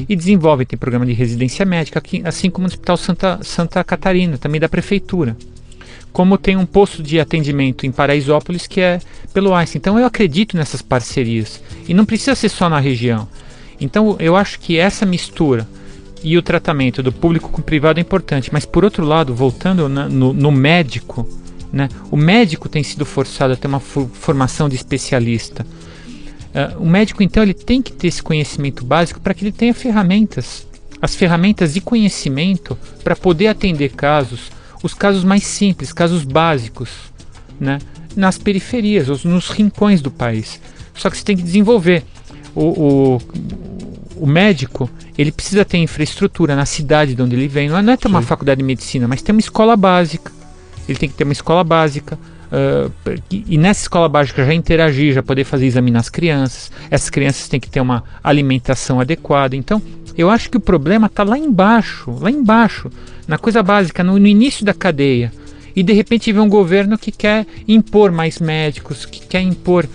C: E desenvolvem, tem programa de residência médica, assim como no hospital Santa Catarina, também da prefeitura. Como tem um posto de atendimento em Paraisópolis que é pelo Einstein. Então eu acredito nessas parcerias. E não precisa ser só na região. Então eu acho que essa mistura e o tratamento do público com o privado é importante. Mas por outro lado, voltando no médico, né, o médico tem sido forçado a ter uma formação de especialista. O médico então ele tem que ter esse conhecimento básico para que ele tenha ferramentas. As ferramentas de conhecimento para poder atender os casos mais simples, casos básicos, né, nas periferias, ou nos rincões do país. Só que você tem que desenvolver. O médico, ele precisa ter infraestrutura na cidade de onde ele vem. Não é ter uma faculdade de medicina, mas ter uma escola básica. Ele tem que ter uma escola básica. E nessa escola básica já interagir, já poder fazer exame nas crianças. Essas crianças têm que ter uma alimentação adequada. Então, eu acho que o problema está lá embaixo, na coisa básica, no início da cadeia. E de repente vem um governo que quer impor mais médicos, que quer impor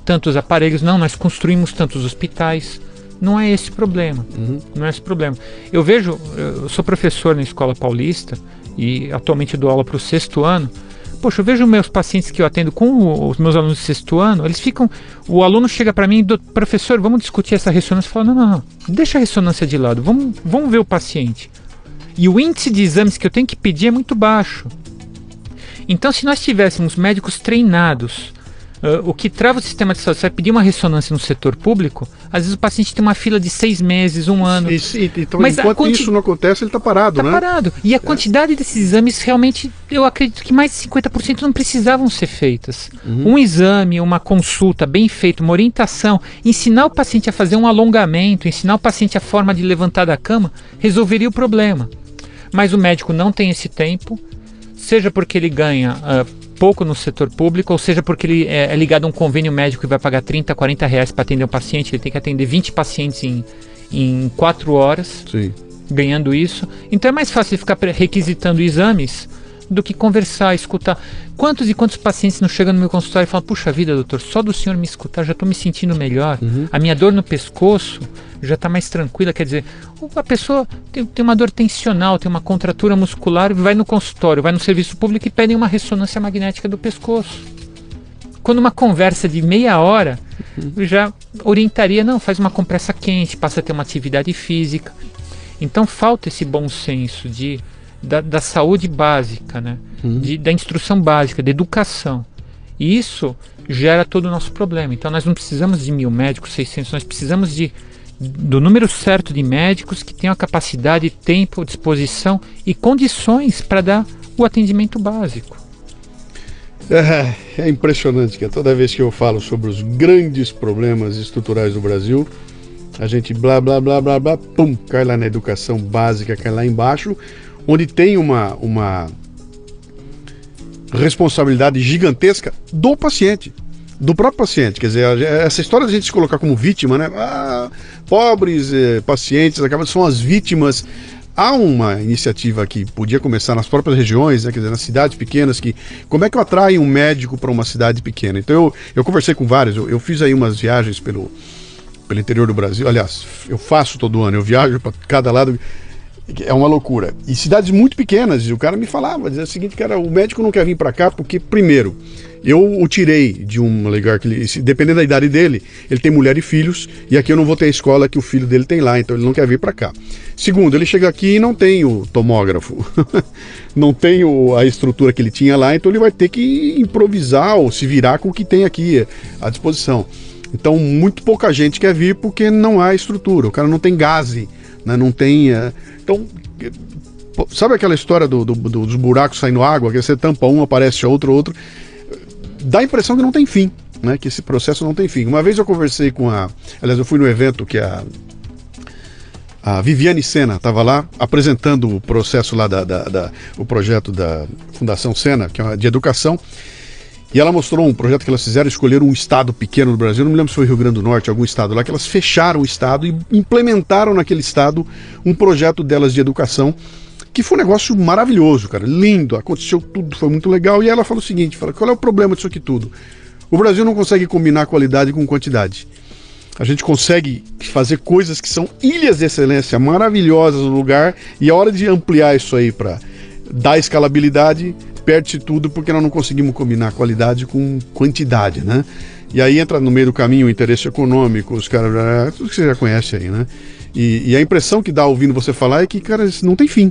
C: tantos aparelhos. Não, nós construímos tantos hospitais. Não é esse problema. Não é esse problema. Eu sou professor na Escola Paulista e atualmente dou aula para o 6º ano. Poxa, eu vejo meus pacientes que eu atendo com os meus alunos do 6º ano, eles ficam... O aluno chega para mim, professor, vamos discutir essa ressonância. Eu falo, não, deixa a ressonância de lado, vamos ver o paciente. E o índice de exames que eu tenho que pedir é muito baixo. Então, se nós tivéssemos médicos treinados, o que trava o sistema de saúde, você vai pedir uma ressonância no setor público, às vezes o paciente tem uma fila de 6 meses, 1 ano.
B: Então, mas enquanto isso não acontece, ele está parado, né? Está
C: parado. E a quantidade desses exames, realmente, eu acredito que mais de 50% não precisavam ser feitas. Um exame, uma consulta bem feita, uma orientação, ensinar o paciente a fazer um alongamento, ensinar o paciente a forma de levantar da cama, resolveria o problema. Mas o médico não tem esse tempo, seja porque ele ganha pouco no setor público, ou seja porque ele é ligado a um convênio médico e vai pagar 30, 40 reais para atender um paciente, ele tem que atender 20 pacientes em 4 horas,
B: Sim.
C: ganhando isso. Então é mais fácil ficar requisitando exames do que conversar, escutar. Quantos e quantos pacientes não chegam no meu consultório e falam, puxa vida, doutor, só do senhor me escutar já estou me sentindo melhor, a minha dor no pescoço já está mais tranquila. Quer dizer, a pessoa tem uma dor tensional, tem uma contratura muscular, vai no consultório, vai no serviço público e pedem uma ressonância magnética do pescoço. Quando uma conversa de meia hora, eu já orientaria, não, faz uma compressa quente, passa a ter uma atividade física. Então falta esse bom senso da saúde básica, né? Da instrução básica, da educação. E isso gera todo o nosso problema. Então nós não precisamos de 1.000 médicos, 600, nós precisamos do número certo de médicos que tenham a capacidade, tempo, disposição e condições para dar o atendimento básico.
B: É impressionante que toda vez que eu falo sobre os grandes problemas estruturais do Brasil, a gente blá, blá, blá, blá, blá, pum, cai lá na educação básica, cai lá embaixo, onde tem uma responsabilidade gigantesca do paciente, do próprio paciente. Quer dizer, essa história de a gente se colocar como vítima, né? Pobres pacientes são as vítimas. Há uma iniciativa que podia começar nas próprias regiões, né? Quer dizer, nas cidades pequenas, como é que eu atraio um médico para uma cidade pequena? Então eu conversei com vários, eu fiz aí umas viagens pelo interior do Brasil. Aliás, eu faço todo ano, eu viajo para cada lado. É uma loucura. E cidades muito pequenas, e o cara me falava, dizia o seguinte, cara, o médico não quer vir para cá porque, primeiro, eu o tirei de um lugar que dependendo da idade dele, ele tem mulher e filhos, e aqui eu não vou ter a escola que o filho dele tem lá, então ele não quer vir para cá. Segundo, ele chega aqui e não tem o tomógrafo, não tem a estrutura que ele tinha lá, então ele vai ter que improvisar ou se virar com o que tem aqui à disposição. Então, muito pouca gente quer vir porque não há estrutura, o cara não tem gaze, né? Não tem... Então, sabe aquela história dos buracos saindo água, que você tampa um, aparece outro, dá a impressão que não tem fim, né? Que esse processo não tem fim. Uma vez eu conversei aliás, eu fui no evento que a Viviane Sena estava lá apresentando o processo lá o projeto da Fundação Sena, que é de educação, e ela mostrou um projeto que elas fizeram, escolheram um estado pequeno do Brasil, não me lembro se foi Rio Grande do Norte, algum estado lá, que elas fecharam o estado e implementaram naquele estado um projeto delas de educação, que foi um negócio maravilhoso, cara, lindo, aconteceu tudo, foi muito legal. E ela falou o seguinte, qual é o problema disso aqui tudo? O Brasil não consegue combinar qualidade com quantidade. A gente consegue fazer coisas que são ilhas de excelência maravilhosas no lugar, e a hora de ampliar isso aí para dar escalabilidade, perde-se tudo porque nós não conseguimos combinar qualidade com quantidade, né? E aí entra no meio do caminho o interesse econômico, os caras, tudo que você já conhece aí, né? E a impressão que dá ouvindo você falar é que, cara, isso não tem fim.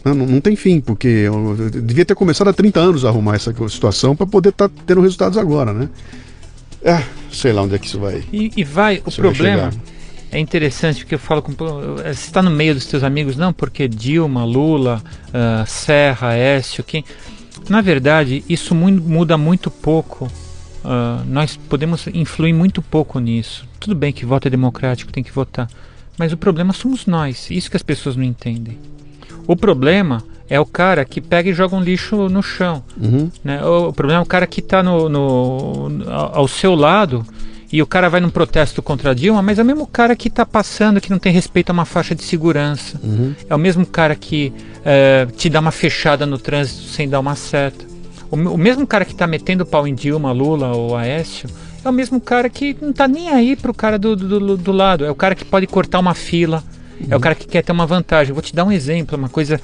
B: Não tem fim, porque eu devia ter começado há 30 anos a arrumar essa situação para poder estar tendo resultados agora, né? Sei lá onde é que isso vai.
C: O problema é interessante, porque eu falo você está no meio dos teus amigos, não porque Dilma, Lula, Serra, Aécio, quem... Na verdade, isso muda muito pouco. Nós podemos influir muito pouco nisso. Tudo bem que voto é democrático, tem que votar. Mas o problema somos nós. Isso que as pessoas não entendem. O problema é o cara que pega e joga um lixo no chão. Né? O problema é o cara que está ao seu lado e o cara vai num protesto contra a Dilma, mas é o mesmo cara que está passando, que não tem respeito a uma faixa de segurança. É o mesmo cara que te dá uma fechada no trânsito sem dar uma seta. O mesmo cara que está metendo pau em Dilma, Lula ou Aécio é o mesmo cara que não está nem aí pro cara do lado. É o cara que pode cortar uma fila, é o cara que quer ter uma vantagem. Eu vou te dar um exemplo, uma coisa,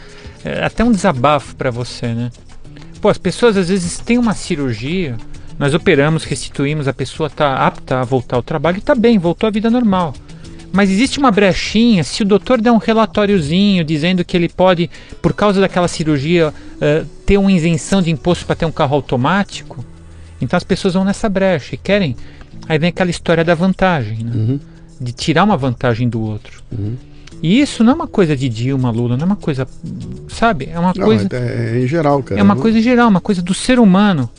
C: até um desabafo para você, né? Pô, as pessoas às vezes têm uma cirurgia, nós operamos, restituímos, a pessoa está apta a voltar ao trabalho e está bem, voltou à vida normal. Mas existe uma brechinha, se o doutor der um relatóriozinho dizendo que ele pode, por causa daquela cirurgia, ter uma isenção de imposto para ter um carro automático, então as pessoas vão nessa brecha e querem. Aí vem aquela história da vantagem, né? De tirar uma vantagem do outro. E isso não é uma coisa de Dilma, Lula, não é uma coisa, sabe? É uma coisa...
B: É em geral, cara.
C: É uma coisa em geral, uma coisa do ser humano.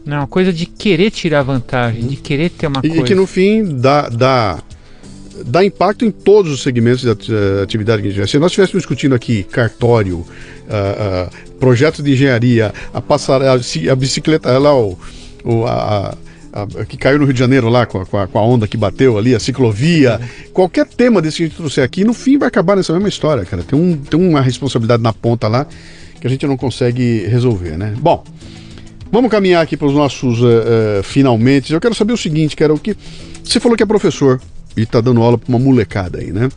C: Não, uma coisa de querer tirar vantagem, de querer ter uma coisa.
B: E que no fim dá impacto em todos os segmentos da atividade que a gente faz. Se nós estivéssemos discutindo aqui cartório, projetos de engenharia, a bicicleta, lá que caiu no Rio de Janeiro lá com a onda que bateu ali, a ciclovia, qualquer tema desse que a gente trouxer aqui, no fim vai acabar nessa mesma história, cara. Tem uma responsabilidade na ponta lá que a gente não consegue resolver, né? Bom, vamos caminhar aqui para os nossos finalmente. Eu quero saber o seguinte, cara, o que você falou que é professor e está dando aula para uma molecada aí, né?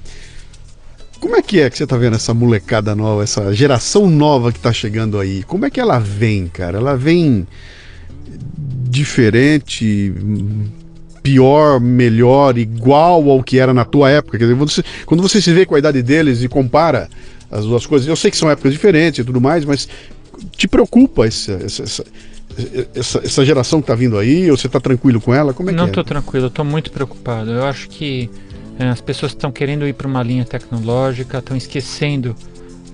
B: Como é que você está vendo essa molecada nova, essa geração nova que está chegando aí? Como é que ela vem, cara? Ela vem diferente, pior, melhor, igual ao que era na tua época? Quer dizer, quando você se vê com a idade deles e compara as duas coisas, eu sei que são épocas diferentes e tudo mais, mas te preocupa essa geração que está vindo aí? Ou você está tranquilo com ela? Como é que é?
C: Não estou tranquilo, estou muito preocupado. Eu acho que as pessoas estão querendo ir para uma linha tecnológica, estão esquecendo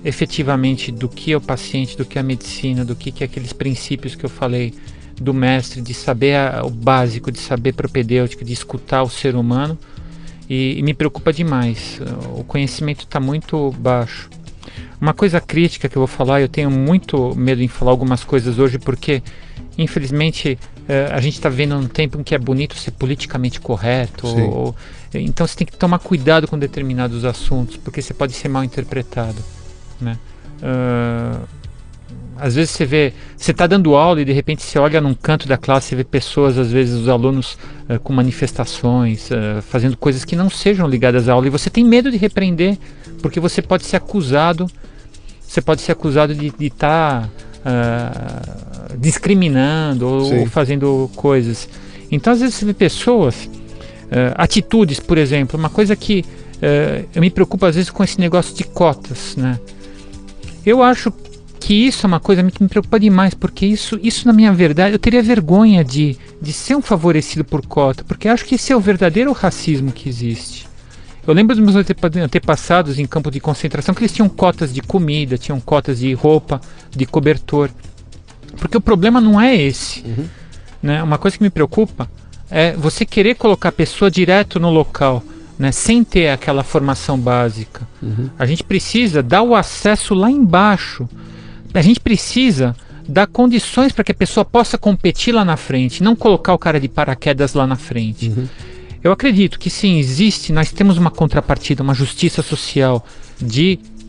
C: efetivamente do que é o paciente, do que é a medicina, do que é aqueles princípios que eu falei do mestre, de saber o básico, de saber propedêutica, de escutar o ser humano, e me preocupa demais. O conhecimento está muito baixo. Uma coisa crítica que eu vou falar, eu tenho muito medo em falar algumas coisas hoje, porque infelizmente a gente está vendo um tempo em que é bonito ser politicamente correto, então você tem que tomar cuidado com determinados assuntos, porque você pode ser mal interpretado, né? Às vezes você está dando aula e de repente você olha num canto da classe e vê pessoas, às vezes os alunos com manifestações, fazendo coisas que não sejam ligadas à aula, e você tem medo de repreender, porque você pode ser acusado de estar discriminando ou fazendo coisas. Então às vezes você vê pessoas, atitudes, por exemplo, uma coisa que eu me preocupo às vezes com esse negócio de cotas, né? Eu acho que isso é uma coisa que me preocupa demais, porque isso na minha verdade, eu teria vergonha de ser um favorecido por cota, porque acho que esse é o verdadeiro racismo que existe. Eu lembro dos meus antepassados em campo de concentração, que eles tinham cotas de comida, tinham cotas de roupa, de cobertor, porque o problema não é esse, né? Uma coisa que me preocupa é você querer colocar a pessoa direto no local, né, sem ter aquela formação básica. A gente precisa dar o acesso lá embaixo. A gente precisa dar condições para que a pessoa possa competir lá na frente, não colocar o cara de paraquedas lá na frente. Eu acredito que sim, nós temos uma contrapartida, uma justiça social,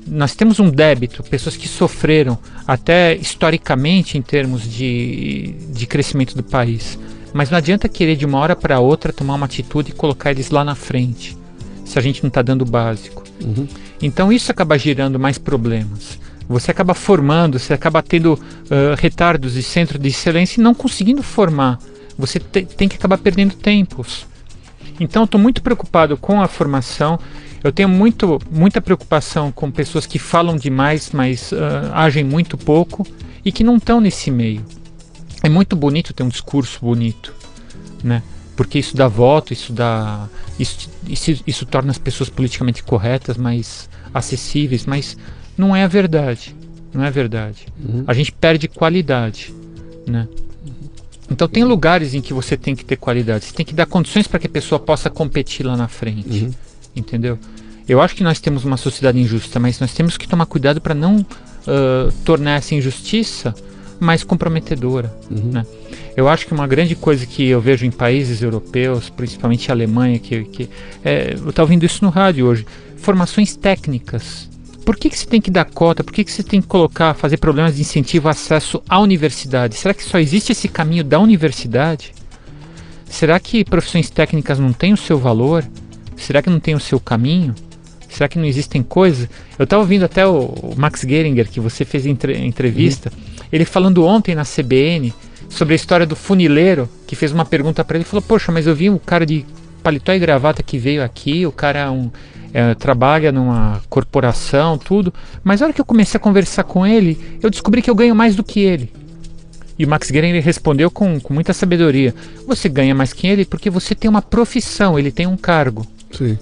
C: nós temos um débito, pessoas que sofreram até historicamente em termos de crescimento do país. Mas não adianta querer de uma hora para outra tomar uma atitude e colocar eles lá na frente, se a gente não está dando o básico. Então isso acaba gerando mais problemas. Você acaba formando, você acaba tendo retardos de centro de excelência e não conseguindo formar. Você tem que acabar perdendo tempos. Então estou muito preocupado com a formação. Eu tenho muita preocupação com pessoas que falam demais, mas agem muito pouco e que não estão nesse meio. É muito bonito ter um discurso bonito, né? Porque isso dá voto, isso torna as pessoas politicamente corretas, mais acessíveis, mas não é a verdade. Não é a verdade. A gente perde qualidade, né? Então tem lugares em que você tem que ter qualidade. Você tem que dar condições para que a pessoa possa competir lá na frente. Entendeu? Eu acho que nós temos uma sociedade injusta, mas nós temos que tomar cuidado para não tornar essa injustiça mais comprometedora, né? Eu acho que uma grande coisa que eu vejo em países europeus, principalmente a Alemanha, eu estava ouvindo isso no rádio hoje, formações técnicas. Por que você tem que dar cota? Por que você tem que fazer problemas de incentivo ao acesso à universidade? Será que só existe esse caminho da universidade? Será que profissões técnicas não têm o seu valor? Será que não tem o seu caminho? Será que não existem coisas? Eu estava ouvindo até o Max Geringer, que você fez entrevista, ele falando ontem na CBN sobre a história do funileiro, que fez uma pergunta para ele e falou, poxa, mas eu vi um cara de paletó e gravata que veio aqui, o cara trabalha numa corporação, tudo, mas na hora que eu comecei a conversar com ele, eu descobri que eu ganho mais do que ele. E o Max Geringer respondeu com muita sabedoria, você ganha mais que ele porque você tem uma profissão, ele tem um cargo.
B: Sim.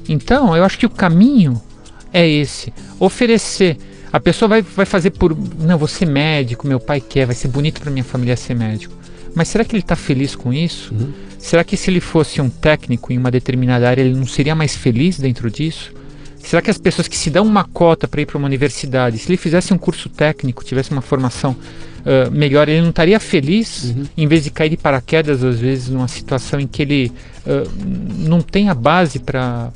C: Então, eu acho que o caminho é esse, oferecer. A pessoa vai fazer não, vou ser médico, meu pai quer, vai ser bonito para minha família ser médico. Mas será que ele está feliz com isso? Será que se ele fosse um técnico em uma determinada área, ele não seria mais feliz dentro disso? Será que as pessoas que se dão uma cota para ir para uma universidade, se ele fizesse um curso técnico, tivesse uma formação melhor, ele não estaria feliz em vez de cair de paraquedas, às vezes, numa situação em que ele não tem a base para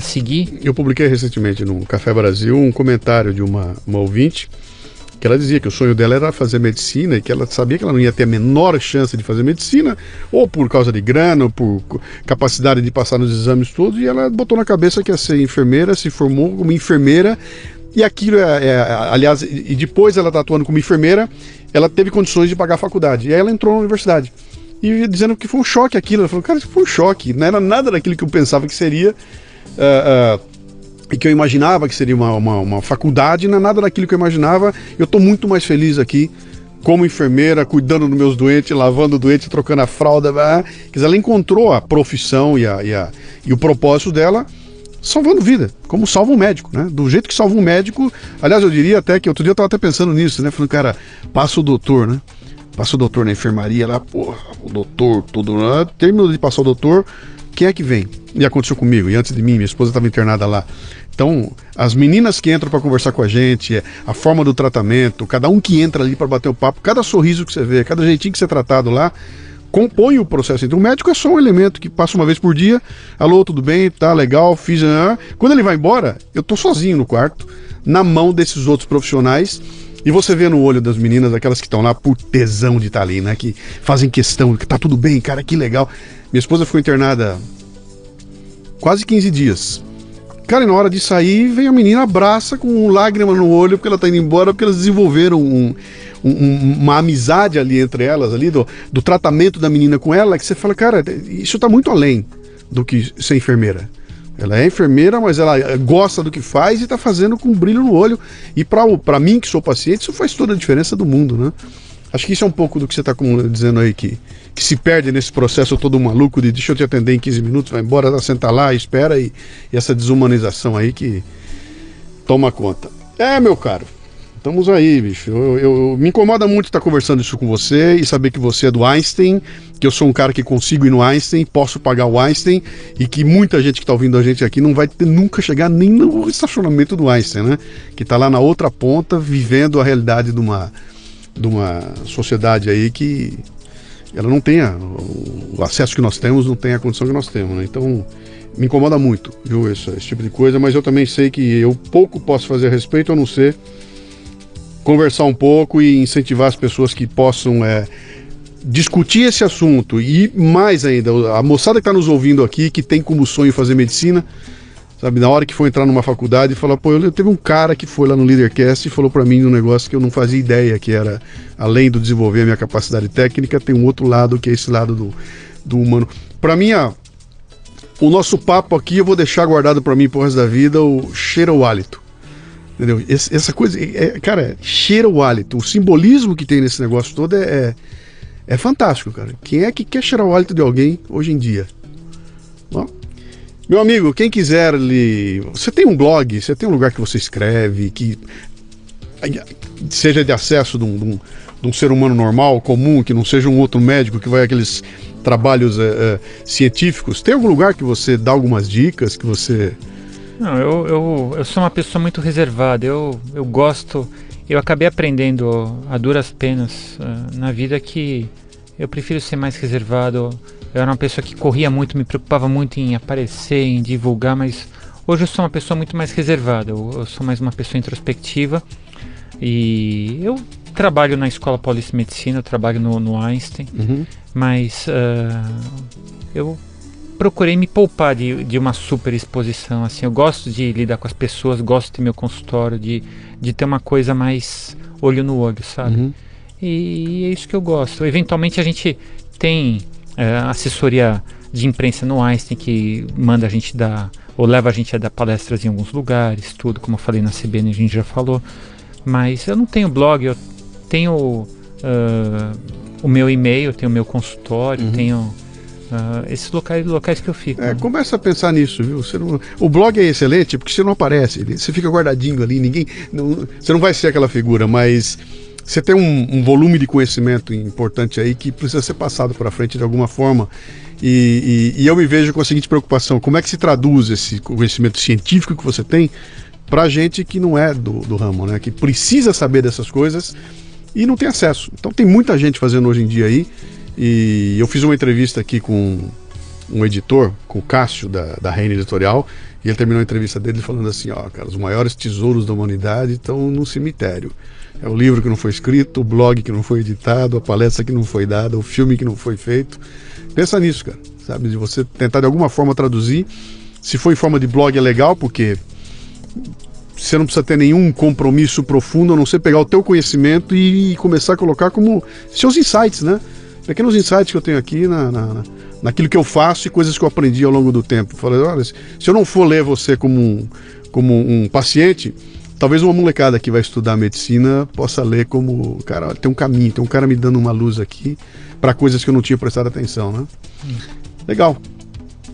C: seguir?
B: Eu publiquei recentemente no Café Brasil um comentário de uma ouvinte que ela dizia que o sonho dela era fazer medicina e que ela sabia que ela não ia ter a menor chance de fazer medicina, ou por causa de grana, ou por capacidade de passar nos exames todos, e ela botou na cabeça que ia ser enfermeira, se formou como enfermeira, e aquilo aliás, e depois ela está atuando como enfermeira, ela teve condições de pagar a faculdade, e aí ela entrou na universidade. E dizendo que foi um choque aquilo, ela falou, cara, isso foi um choque, não era nada daquilo que eu pensava que seria, e que eu imaginava que seria uma faculdade, não é nada daquilo que eu imaginava. Eu estou muito mais feliz aqui como enfermeira, cuidando dos meus doentes, lavando o doente, trocando a fralda. Quer dizer, ela encontrou a profissão e o propósito dela salvando vida, como salva um médico, né? Do jeito que salva um médico. Aliás, eu diria até que outro dia eu estava até pensando nisso, né? Falando, cara, passa o doutor, né? Passa o doutor na enfermaria lá, porra, o doutor, tudo lá. Terminou de passar o doutor, quem é que vem? E aconteceu comigo, e antes de mim, minha esposa estava internada lá. Então, as meninas que entram para conversar com a gente, a forma do tratamento, cada um que entra ali para bater o papo, cada sorriso que você vê, cada jeitinho que você é tratado lá, compõe o processo. Então, o médico é só um elemento que passa uma vez por dia, alô, tudo bem, tá legal, fiz... Quando ele vai embora, eu tô sozinho no quarto, na mão desses outros profissionais, e você vê no olho das meninas, aquelas que estão lá por tesão de estar ali, né, que fazem questão, que tá tudo bem, cara, que legal. Minha esposa ficou internada quase 15 dias. Cara, e na hora de sair, vem a menina, abraça com lágrima no olho, porque ela tá indo embora, porque elas desenvolveram uma amizade ali entre elas, ali do tratamento da menina com ela, que você fala, cara, isso tá muito além do que ser enfermeira. Ela é enfermeira, mas ela gosta do que faz e tá fazendo com um brilho no olho. E pra mim, que sou paciente, isso faz toda a diferença do mundo, né? Acho que isso é um pouco do que você tá dizendo aí, que se perde nesse processo todo maluco de deixa eu te atender em 15 minutos, vai embora, senta lá, espera, e essa desumanização aí que toma conta. Meu caro, estamos aí, bicho. Eu me incomoda muito estar conversando isso com você e saber que você é do Einstein, que eu sou um cara que consigo ir no Einstein, posso pagar o Einstein, e que muita gente que está ouvindo a gente aqui não vai nunca chegar nem no estacionamento do Einstein, né? Que está lá na outra ponta, vivendo a realidade de uma sociedade aí que ela não tem o acesso que nós temos, não tem a condição que nós temos, né? Então me incomoda muito, viu, esse tipo de coisa, mas eu também sei que eu pouco posso fazer a respeito, a não ser conversar um pouco e incentivar as pessoas que possam discutir esse assunto. E mais ainda, a moçada que está nos ouvindo aqui, que tem como sonho fazer medicina, sabe, na hora que for entrar numa faculdade, falar, pô, eu teve um cara que foi lá no Leadercast e falou para mim um negócio que eu não fazia ideia, que era, além de desenvolver a minha capacidade técnica, tem um outro lado, que é esse lado do humano. Para mim, o nosso papo aqui, eu vou deixar guardado para mim pro resto da vida, o cheira o hálito. Entendeu? Essa coisa, cara, cheira o hálito. O simbolismo que tem nesse negócio todo é fantástico, cara. Quem é que quer cheirar o hálito de alguém hoje em dia? Bom, meu amigo, quem quiser, você tem um blog, você tem um lugar que você escreve, que seja de acesso de um ser humano normal, comum, que não seja um outro médico que vai aqueles trabalhos científicos. Tem algum lugar que você dá algumas dicas, que você...
C: Não, eu sou uma pessoa muito reservada, eu gosto eu acabei aprendendo a duras penas na vida que eu prefiro ser mais reservado. Eu era uma pessoa que corria muito, me preocupava muito em aparecer, em divulgar, mas hoje eu sou uma pessoa muito mais reservada, eu sou mais uma pessoa introspectiva. E eu trabalho na Escola Paulista de Medicina, eu trabalho no Einstein, mas eu procurei me poupar de uma super exposição. Assim, eu gosto de lidar com as pessoas, gosto de ter meu consultório, de ter uma coisa mais olho no olho, sabe? E é isso que eu gosto. Eventualmente a gente tem assessoria de imprensa no Einstein, que manda a gente dar, ou leva a gente a dar palestras em alguns lugares, tudo, como eu falei na CBN, a gente já falou. Mas eu não tenho blog, eu tenho o meu e-mail, tenho o meu consultório, tenho esses locais que eu fico.
B: Começa a pensar nisso, viu? O blog é excelente porque você não aparece, você fica guardadinho ali, você não vai ser aquela figura, mas você tem um volume de conhecimento importante aí que precisa ser passado para frente de alguma forma. E eu me vejo com a seguinte preocupação: como é que se traduz esse conhecimento científico que você tem para gente que não é do ramo, né? Que precisa saber dessas coisas e não tem acesso. Então tem muita gente fazendo hoje em dia aí. E eu fiz uma entrevista aqui com um editor, com o Cássio da Reina Editorial, e ele terminou a entrevista dele falando assim: cara, os maiores tesouros da humanidade estão no cemitério. É o livro que não foi escrito, o blog que não foi editado, a palestra que não foi dada, o filme que não foi feito. Pensa nisso, cara, sabe? De você tentar de alguma forma traduzir. Se for em forma de blog é legal, porque você não precisa ter nenhum compromisso profundo, a não ser pegar o teu conhecimento e começar a colocar como seus insights, né? Pequenos insights que eu tenho aqui naquilo que eu faço e coisas que eu aprendi ao longo do tempo. Falei, olha, se eu não for ler você como um paciente, talvez uma molecada que vai estudar medicina possa ler como, cara, tem um caminho, tem um cara me dando uma luz aqui para coisas que eu não tinha prestado atenção, né? Legal.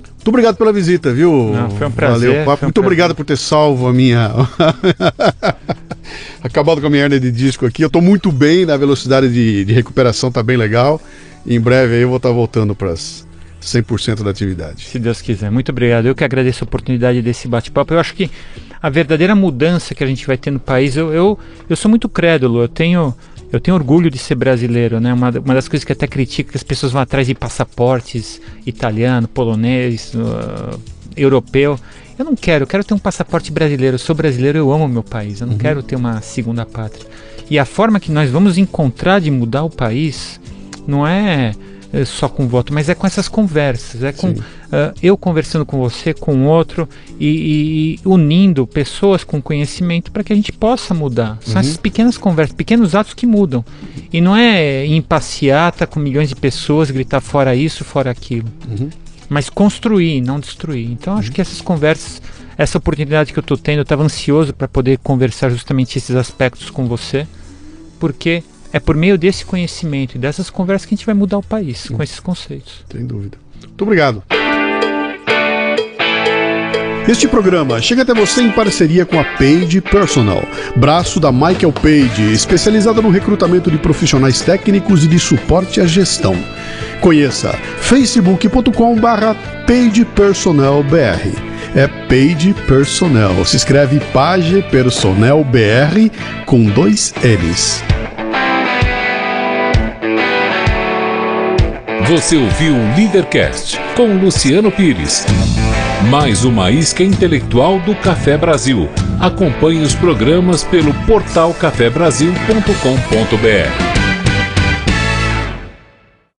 B: Muito obrigado pela visita, viu?
C: Não, foi um prazer.
B: Valeu, papo. Muito obrigado por ter salvo a minha... acabado com a minha hernia de disco aqui. Eu estou muito bem, na velocidade de recuperação está bem legal. E em breve aí eu vou estar voltando para as 100% da atividade.
C: Se Deus quiser. Muito obrigado. Eu que agradeço a oportunidade desse bate-papo. Eu acho que a verdadeira mudança que a gente vai ter no país, eu sou muito crédulo. Eu tenho orgulho de ser brasileiro, né? Uma das coisas que até critico é que as pessoas vão atrás de passaportes italiano, polonês, europeu. Eu não quero, eu quero ter um passaporte brasileiro. Eu sou brasileiro, eu amo meu país. Eu não quero ter uma segunda pátria. E a forma que nós vamos encontrar de mudar o país não é só com voto, mas é com essas conversas. É com eu conversando com você, com outro e unindo pessoas com conhecimento para que a gente possa mudar. São essas pequenas conversas, pequenos atos que mudam. E não é em passeata com milhões de pessoas, gritar fora isso, fora aquilo. Mas construir, não destruir. Então acho que essas conversas, essa oportunidade que eu estou tendo, eu estava ansioso para poder conversar justamente esses aspectos com você, porque é por meio desse conhecimento e dessas conversas que a gente vai mudar o país, com esses conceitos.
B: Sem dúvida. Muito obrigado. Este programa chega até você em parceria com a Page Personal, braço da Michael Page, especializada no recrutamento de profissionais técnicos e de suporte à gestão. Conheça facebook.com/pagepersonalbr. É Page Personnel, se escreve Page Personnel BR com 2 L's.
A: Você ouviu o Leadercast com Luciano Pires. Mais uma isca intelectual do Café Brasil. Acompanhe os programas pelo portal cafebrasil.com.br.